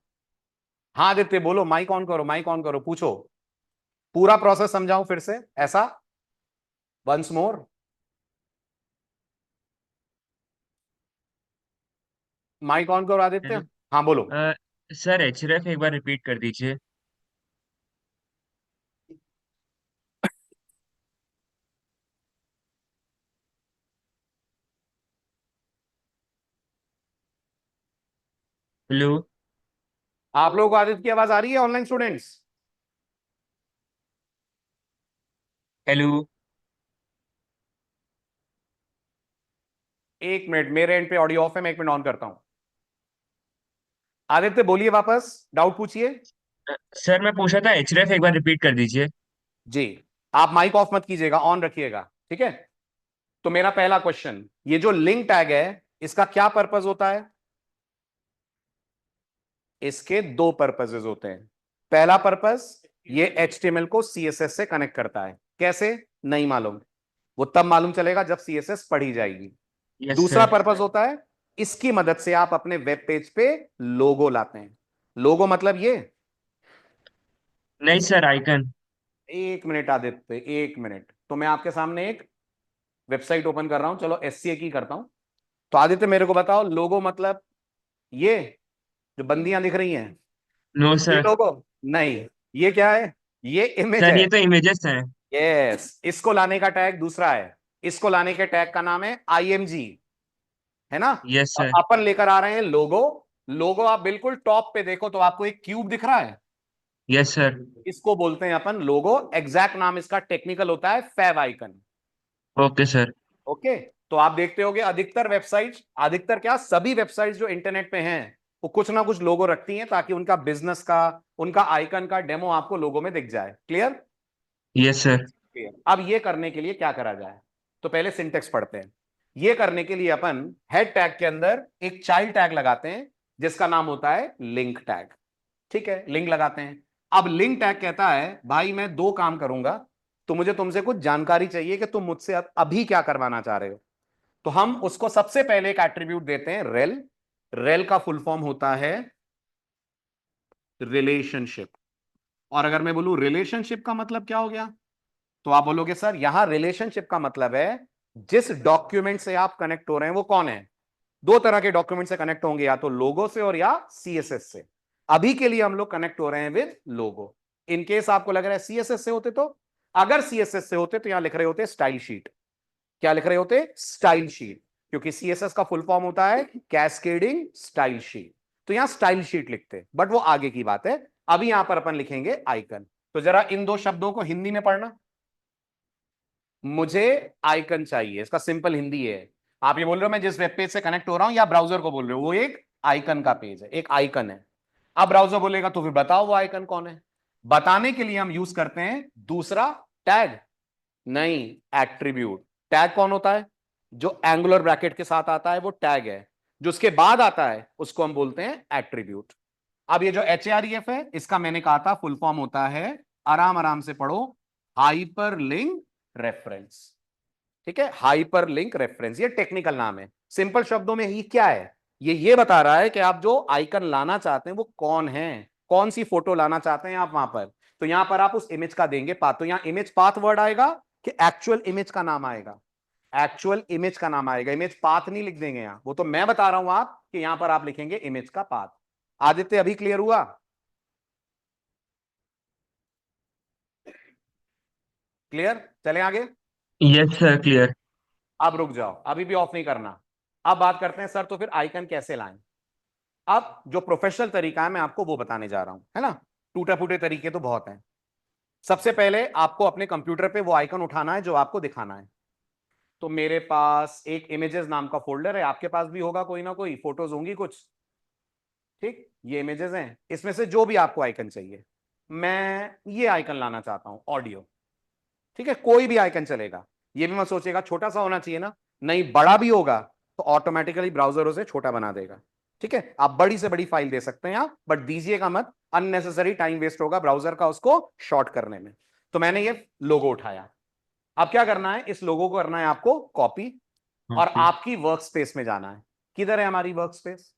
हाँ आदित्य बोलो, माइक ऑन करो, माइक ऑन करो, पूछो। पूरा प्रोसेस समझाऊं फिर से ऐसा, वंस मोर? माइक ऑन करो आदित्य। हेलो। हाँ बोलो। अ, सर एचरेफ एक बार रिपीट कर दीजिए। हेलो। आप लोगों को आदित्य की आवाज आ रही है, ऑनलाइन स्टूडेंट्स? हेलो। एक मिनट, मेरे एंड पे ऑडियो ऑफ है, मैं एक मिनट ऑन करता हूं। आदित्य बोलिए, वापस डाउट पूछिए। सर मैं पूछा था एचरेफ एक बार रिपीट कर दीजिए। जी। आप माइक ऑफ मत कीजिएगा, ऑन रखिएगा, ठीक है? तो मेरा पहला क्वेश्चन, ये जो लिंक टैग है इसका क्या पर्पस होता है? इसके दो पर्पसेस होते हैं। पहला पर्पस, ये एचटीएमएल को सीएसएस से कनेक्ट करता है। कैसे? नहीं मालूम, वो तब मालूम चलेगा जब सीएसएस पढ़ी जाएगी। यस दूसरा सर। पर्पस होता है, इसकी मदद से आप अपने वेब पेज पे लोगो लाते हैं। लोगो मतलब ये, नहीं सर, आइकन। एक मिनट आदित्य, एक मिनट, तो मैं आपके सामने एक वेबसाइट ओपन कर रहा हूं, चलो एससीए की करता हूं। तो आदित्य मेरे को बताओ, लोगो मतलब ये जो बंदियां दिख रही हैं, नो ये सर। लोगो? नहीं। ये क्या है? ये इमेज सर है। ये तो इमेजेस हैं। यस, इसको लाने का टैग दूसरा है। इसको लाने के टैग का नाम है आईएमजी, है ना? यस और सर। अपन लेकर आ रहे हैं लोगो। लोगो आप बिल्कुल टॉप पे देखो तो आपको एक क्यूब दिख रहा है, यस सर। इसको बोलते हैं अपन लोगो। एग्जैक्ट नाम इसका टेक्निकल होता है favicon. Okay sir. Okay. तो आप देखते होगे अधिकतर वेबसाइट्स, अधिकतर क्या, सभी वेबसाइट्स जो इंटरनेट पे हैं, वो कुछ ना कुछ लोगो रखती हैं ताकि उनका बिजनेस का, उनका आइकन का डेमो आपको लोगो में दिख जाए। क्लियर? Yes sir. क्लियर। अब ये करने के लिए क्या करा जाए, तो पहले सिंटेक्स पढ़ते हैं। ये करने के लिए अपन हेड टैग के अंदर एक चाइल्ड टैग लगाते हैं जिसका नाम होता है लिंक टैग। ठीक है, लिंक लगाते हैं। अब लिंक टैग कहता है भाई मैं दो काम करूंगा, तो मुझे तुमसे कुछ जानकारी चाहिए कि तुम मुझसे अभी क्या करवाना चाह रहे हो। तो हम उसको सबसे पहले एक एट्रीब्यूट देते हैं, रेल। रेल का फुल फॉर्म होता है रिलेशनशिप। और अगर मैं बोलूं रिलेशनशिप का मतलब क्या हो गया, तो आप बोलोगे सर यहां रिलेशनशिप का मतलब है जिस डॉक्यूमेंट से आप कनेक्ट हो रहे हैं वो कौन है। दो तरह के डॉक्यूमेंट से कनेक्ट होंगे, या तो लोगो से और या सीएसएस से। अभी के लिए हम लोग कनेक्ट हो रहे हैं विद लोगो। इन केस आपको लग रहा है सीएसएस से होते, तो अगर सीएसएस से होते तो यहां लिख रहे होते स्टाइल शीट। क्या लिख रहे होते? Style sheet. क्योंकि सीएसएस का फुल फॉर्म होता है कैस्केडिंग स्टाइल शीट। तो यहां स्टाइल शीट लिखते, बट वो आगे की बात है। अभी यहां पर अपन लिखेंगे आइकन। तो जरा इन दो शब्दों को हिंदी में पढ़ना। मुझे आइकन चाहिए, इसका सिंपल हिंदी है। आप ये बोल रहे हो मैं जिस वेब पेज से कनेक्ट हो रहा हूं, या ब्राउजर को बोल रहे हो, वो एक आइकन का पेज है, एक आइकन है। अब ब्राउजर बोलेगा तो फिर बताओ वो आइकन कौन है। बताने के लिए हम यूज करते हैं दूसरा टैग, नहीं, एट्रीब्यूट। टैग कौन होता है? जो एंगुलर ब्रैकेट के साथ आता है वो टैग है। जो उसके बाद आता है उसको हम बोलते हैं एट्रीब्यूट। अब ये जो HAREF है, इसका मैंने कहा था फुल फॉर्म होता है, आराम आराम से पढ़ो, हाइपर लिंक रेफरेंस। ठीक है, हाइपर लिंक रेफरेंस, ये टेक्निकल नाम है। सिंपल शब्दों में ही क्या है, ये बता रहा है कि आप जो आइकन लाना चाहते हैं वो कौन है, कौन सी फोटो लाना चाहते हैं आप वहां पर। तो यहां पर आप उस इमेज का देंगे पाथ, तो यहां इमेज पाथ वर्ड आएगा कि एक्चुअल इमेज का नाम आएगा। एक्चुअल इमेज का नाम आएगा, इमेज पाथ नहीं लिख देंगे यहां, वो तो मैं बता रहा हूं आप कि यहां पर आप लिखेंगे इमेज का पाथ। आदित्य अभी क्लियर हुआ? क्लियर, चले आगे। Yes sir, clear. अब रुक जाओ, अभी भी ऑफ नहीं करना। अब बात करते हैं सर तो फिर आइकन कैसे लाएं। अब जो प्रोफेशनल तरीका है मैं आपको वो बताने जा रहा हूं, है ना। टूटे फूटे तरीके तो बहुत हैं। सबसे पहले आपको अपने कंप्यूटर पे वो आइकन उठाना है जो आपको दिखाना है। तो मेरे पास एक इमेजेस नाम का फोल्डर है, आपके पास भी होगा, कोई ना कोई फोटोज होंगी कुछ। ठीक, ये इमेजेस हैं, इसमें से जो भी आपको आइकन चाहिए। मैं ये आइकन लाना चाहता हूं, ऑडियो। ठीक है, कोई भी आइकन चलेगा। ये भी मत सोचेगा छोटा सा होना चाहिए ना, नहीं, बड़ा भी होगा तो ऑटोमेटिकली ब्राउजर उसे छोटा बना देगा। ठीक है, आप बड़ी से बड़ी फाइल दे सकते हैं आप, बट दीजिएगा मत, अननेसेसरी टाइम वेस्ट होगा ब्राउजर का उसको शॉर्ट करने में। तो मैंने ये लोगो उठाया। अब क्या करना है, इस लोगो को करना है आपको कॉपी और ओके। आपकी वर्क स्पेस में जाना है। किधर है हमारी वर्क स्पेस?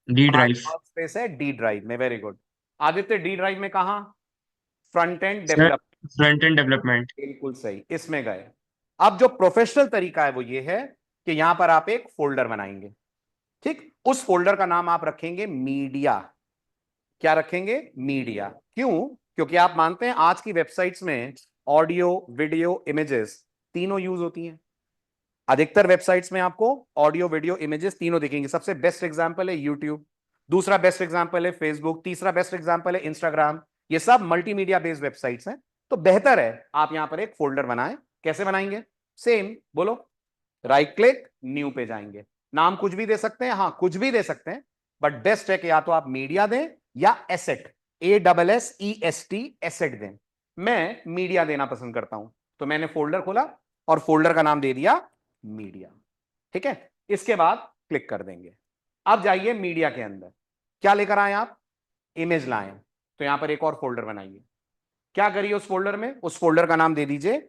डी हमारी ड्राइव। वर्क स्पेस है डी ड्राइव में। Very good Aditya, D drive में कहा? Front end sir develop. Front end development. बिल्कुल सही, इसमें गए। अब जो प्रोफेशनल तरीका है वो ये है कि यहां पर आप एक फोल्डर बनाएंगे। ठीक, उस फोल्डर का नाम आप रखेंगे मीडिया। क्या रखेंगे? मीडिया। क्यों? क्योंकि आप मानते हैं आज की वेबसाइट्स में ऑडियो, वीडियो, इमेजेस तीनों यूज होती हैं। अधिकतर वेबसाइट्स में आपको ऑडियो, वीडियो, इमेजेस तीनों दिखेंगे। सबसे बेस्ट एग्जांपल है यूट्यूब, दूसरा बेस्ट एग्जांपल है फेसबुक, तीसरा बेस्ट एग्जांपल है इंस्टाग्राम। ये सब मल्टीमीडिया बेस्ड वेबसाइट्स हैं। तो बेहतर है आप यहां पर एक फोल्डर बनाएं। कैसे बनाएंगे? सेम बोलो। राइट क्लिक, न्यू पे जाएंगे। नाम कुछ भी दे सकते हैं, हाँ कुछ भी दे सकते हैं, बट बेस्ट है कि या तो आप मीडिया दें या एसेट, ASSEST, एसेट दें। मैं मीडिया देना पसंद करता हूं, तो मैंने फोल्डर खोला और फोल्डर का नाम दे दिया मीडिया। ठीक है, इसके बाद क्लिक कर देंगे। अब जाइए मीडिया के अंदर, क्या लेकर आए आप? इमेज लाए, तो यहां पर एक और फोल्डर बनाइए। क्या करिए उस फोल्डर में? उस फोल्डर का नाम दे दीजिए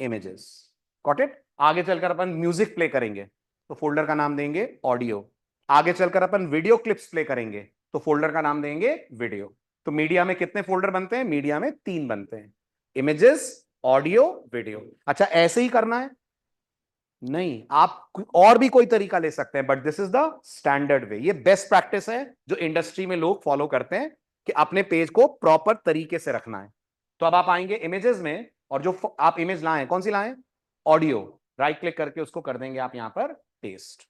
इमेजेस। Got it? आगे चलकर अपन म्यूजिक प्ले करेंगे तो फोल्डर का नाम देंगे ऑडियो। आगे चलकर अपन वीडियो क्लिप्स प्ले करेंगे तो फोल्डर का नाम देंगे वीडियो। तो मीडिया में कितने फोल्डर बनते हैं? मीडिया में 3 बनते हैं, इमेजेस, ऑडियो, वीडियो। अच्छा, ऐसे ही करना है? नहीं, आप और भी कोई तरीका ले सकते हैं, but this is the standard वे। ये बेस्ट प्रैक्टिस है जो इंडस्ट्री में लोग फॉलो करते हैं कि अपने पेज को प्रॉपर तरीके से रखना है। तो अब आप आएंगे इमेजेस में, और जो आप इमेज लाए, कौन सी लाए? ऑडियो। राइट क्लिक करके उसको कर देंगे आप यहां पर पेस्ट।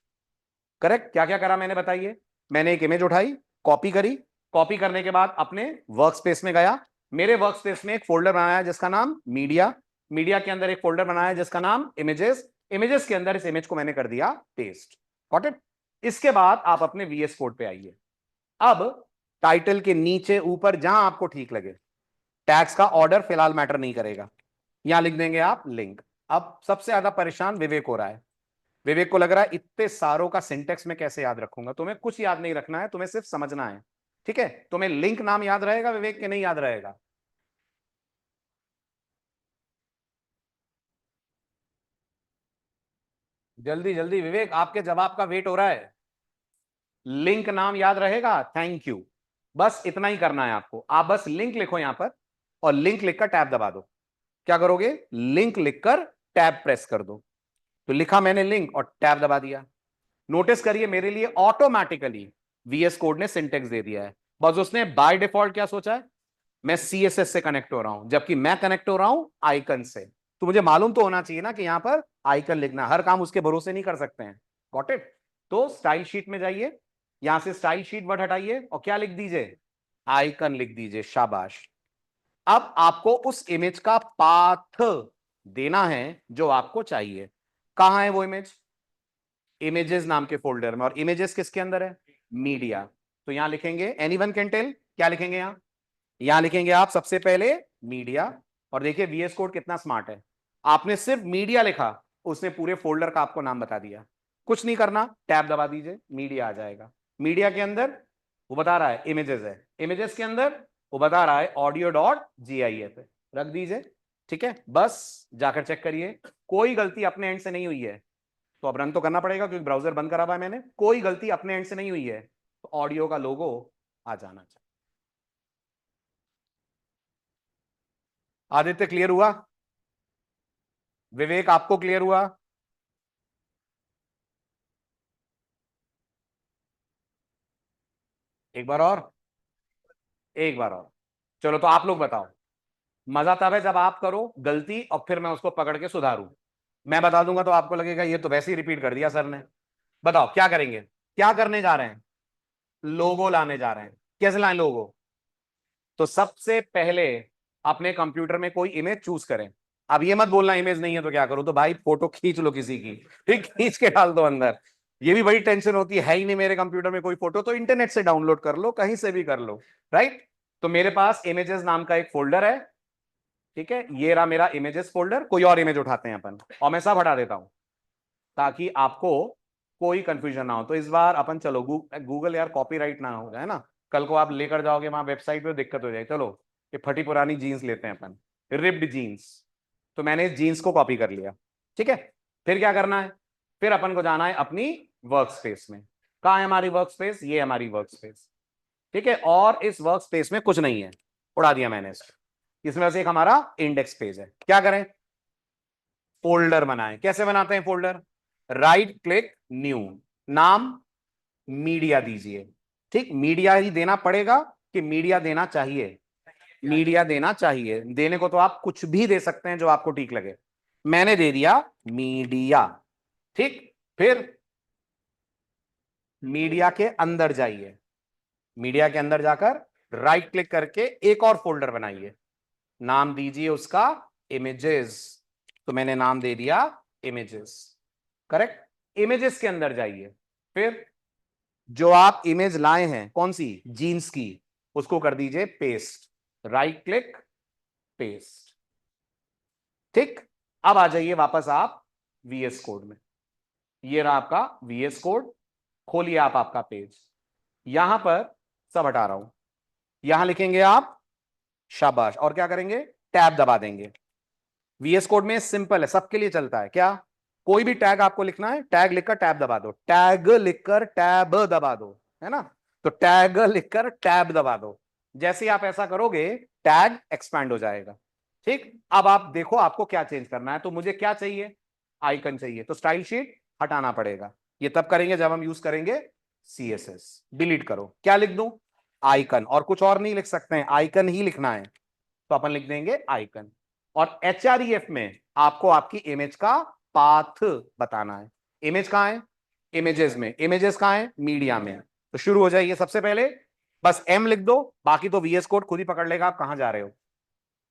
करेक्ट? क्या क्या करा मैंने बताइए? मैंने एक इमेज उठाई, कॉपी करी, कॉपी करने के बाद अपने वर्क स्पेस में गया। मेरे वर्क स्पेस में एक फोल्डर बनाया जिसका नाम मीडिया, मीडिया के अंदर एक फोल्डर बनाया जिसका नाम इमेजेस, इमेजेस के अंदर इस इमेज को मैंने कर दिया पेस्ट। Got it? इसके बाद आप अपने VS कोड पे आइए। अब टाइटल के नीचे ऊपर जहां आपको ठीक लगे, टैग्स का ऑर्डर फिलहाल मैटर नहीं करेगा, यहां लिख देंगे आप लिंक। अब सबसे ज्यादा परेशान विवेक हो रहा है। विवेक को लग रहा है इतने सारों का सिंटेक्स में कैसे याद रखूंगा। तुम्हें कुछ याद नहीं रखना है, तुम्हें सिर्फ समझना है। ठीक है, तुम्हें लिंक नाम याद रहेगा विवेक के? नहीं याद रहेगा? जल्दी जल्दी विवेक, आपके जवाब का वेट हो रहा है। लिंक नाम याद रहेगा? Thank you. बस इतना ही करना है आपको। आप बस लिंक लिखो यहां पर और लिंक लिखकर टैब दबा दो। क्या करोगे? लिंक लिखकर टैब प्रेस कर दो। तो लिखा मैंने लिंक और टैब दबा दिया। नोटिस करिए मेरे लिए ऑटोमेटिकली VS कोड ने सिंटेक्स दे दिया है। बस उसने बाय डिफॉल्ट क्या सोचा है? मैं CSS से कनेक्ट हो रहा हूं, जबकि मैं कनेक्ट हो रहा हूं आइकन से। तो मुझे मालूम तो होना चाहिए ना कि यहां पर आइकन लिखना। हर काम उसके भरोसे नहीं कर सकते हैं। Got it? तो स्टाइल शीट में जाइए, यहां से स्टाइल शीट वर्ड हटाइए और क्या लिख दीजिए? आइकन लिख दीजिए। शाबाश। अब आपको उस इमेज का पाथ देना है जो आपको चाहिए। कहां है वो इमेज? इमेजेस नाम के फोल्डर में। और इमेजेस किसके अंदर है? मीडिया। तो यहां लिखेंगे, एनीवन कैन टेल, क्या लिखेंगे यहां? यहां लिखेंगे आप सबसे पहले मीडिया। और देखिए VS कोड कितना स्मार्ट है, आपने सिर्फ मीडिया लिखा, उसने पूरे फोल्डर का आपको नाम बता दिया। कुछ नहीं करना, टैब दबा दीजिए, मीडिया आ जाएगा। मीडिया के अंदर वो बता रहा है इमेजेस है, इमेजेस के अंदर वो बता रहा है audio.gif है। रख दीजिए। ठीक है, बस जाकर चेक करिए, कोई गलती अपने एंड से नहीं हुई है। तो अब रन तो करना पड़ेगा क्योंकि ब्राउजर बंद करा हुआ है मैंने। कोई गलती अपने एंड से नहीं हुई है, तो ऑडियो का लोगो आ जाना चाहिए। आदित्य क्लियर हुआ? विवेक आपको क्लियर हुआ? एक बार और, एक बार और। चलो तो आप लोग बताओ। मजा तब है जब आप करो गलती और फिर मैं उसको पकड़ के सुधारूं। मैं बता दूंगा तो आपको लगेगा ये तो वैसे ही रिपीट कर दिया सर ने। बताओ क्या करेंगे? क्या करने जा रहे हैं? लोगो लाने जा रहे हैं। कैसे लाएं लोगो? तो सबसे पहले अपने कंप्यूटर में कोई इमेज चूज करें। अब ये मत बोलना इमेज नहीं है तो क्या करूं। तो भाई फोटो खींच लो किसी की, ठीक, खींच के डाल दो अंदर। ये भी बड़ी टेंशन होती है ही नहीं मेरे कंप्यूटर में कोई फोटो, तो इंटरनेट से डाउनलोड कर लो, कहीं से भी कर लो। राइट? तो मेरे पास इमेजेस नाम का एक फोल्डर है। ठीक है, ये रहा मेरा इमेजेस फोल्डर। कोई और इमेज उठाते हैं अपन और मैं सब हटा देता हूं ताकि आपको कोई कंफ्यूजन ना हो। तो इस बार अपन चलो गूगल यार कॉपीराइट ना हो जाए ना, कल को आप लेकर जाओगे वहां वेबसाइट पे दिक्कत हो जाए। चलो ये फटी पुरानी जीन्स लेते हैं अपन, रिप्ड जीन्स। तो मैंने इस जीन्स को कॉपी कर लिया, ठीक है। फिर क्या करना है, फिर अपन को जाना है अपनी वर्क स्पेस में। कहाँ है हमारी वर्क स्पेस, ये हमारी वर्क स्पेस, ठीक है। और इस वर्क स्पेस में कुछ नहीं है, उड़ा दिया मैंने इसको। इसमें से एक हमारा इंडेक्स पेज है। क्या करें, फोल्डर बनाएं। कैसे बनाते हैं फोल्डर, राइट क्लिक न्यू, नाम मीडिया दीजिए, ठीक। मीडिया ही देना पड़ेगा कि मीडिया देना चाहिए, मीडिया देना चाहिए। देने को तो आप कुछ भी दे सकते हैं जो आपको ठीक लगे, मैंने दे दिया मीडिया, ठीक। फिर मीडिया के अंदर जाइए, मीडिया के अंदर जाकर राइट क्लिक करके एक और फोल्डर बनाइए, नाम दीजिए उसका इमेजेस। तो मैंने नाम दे दिया इमेजेस, करेक्ट। इमेजेस के अंदर जाइए, फिर जो आप इमेज लाए हैं कौन सी, जीन्स की, उसको कर दीजिए पेस्ट, राइट क्लिक पेस्ट, ठीक। अब आ जाइए वापस आप वीएस कोड में। ये रहा आपका वीएस कोड, खोलिए आप आपका पेज। यहां पर सब हटा रहा हूं, यहां लिखेंगे आप शाबाश, और क्या करेंगे, टैब दबा देंगे। वीएस कोड में सिंपल है, सबके लिए चलता है। क्या, कोई भी टैग आपको लिखना है, टैग लिखकर टैब दबा दो, टैग लिखकर टैब दबा दो, है ना। तो टैग लिखकर टैब दबा दो, जैसे ही आप ऐसा करोगे टैग एक्सपैंड हो जाएगा, ठीक। अब आप देखो आपको क्या चेंज करना है। तो मुझे क्या चाहिए, आइकन चाहिए, तो स्टाइल शीट हटाना पड़ेगा। ये तब करेंगे जब हम यूज करेंगे सीएसएस। डिलीट करो, क्या लिख दूं, आइकन, और कुछ और नहीं लिख सकते हैं, आइकन ही लिखना है, तो अपन लिख देंगे आइकन। और एचआरईएफ में आपको आपकी इमेज का पाथ बताना है। इमेज कहां है, इमेजेस में, इमेजेस कहां है, मीडिया में। तो शुरू हो जाइए, सबसे पहले बस एम लिख दो, बाकी तो वीएस कोड खुद ही पकड़ लेगा आप कहां जा रहे हो।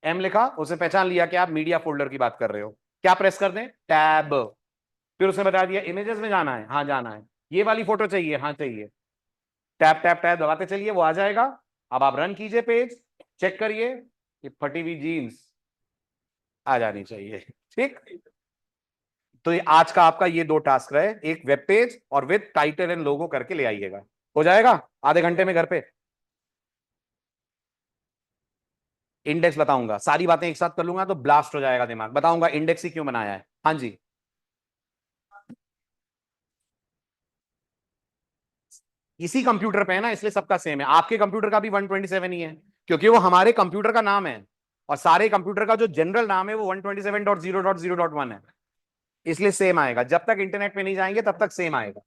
एम लिखा, उसे पहचान लिया कि आप मीडिया फोल्डर की बात कर रहे हो। क्या प्रेस कर दें, टैब। फिर उसने बता दिया इमेजेस में जाना है, हाँ जाना है। ये वाली फोटो चाहिए, हाँ चाहिए। टैब टैब टैब दबाते चलिए, वो आ जाएगा। अब आप रन कीजिए पेज, चेक करिए कि फटी हुई जीन्स आ जानी चाहिए, ठीक। तो ये आज का आपका ये दो टास्क रहे, एक वेब पेज और विद टाइटल एंड लोगो करके ले आइएगा। हो जाएगा आधे घंटे में घर पे। इंडेक्स बताऊंगा, सारी बातें एक साथ कर लूंगा तो ब्लास्ट हो जाएगा दिमाग। बताऊंगा इंडेक्स ही क्यों बनाया है, हाँ जी। इसी कंप्यूटर पे है ना, इसलिए सबका सेम है। आपके कंप्यूटर का भी 127 ही है, क्योंकि वो हमारे कंप्यूटर का नाम है, और सारे कंप्यूटर का जो जनरल नाम है वो 127.0.0.1 है, इसलिए सेम आएगा। जब तक इंटरनेट पे नहीं जाएंगे तब तक सेम आएगा।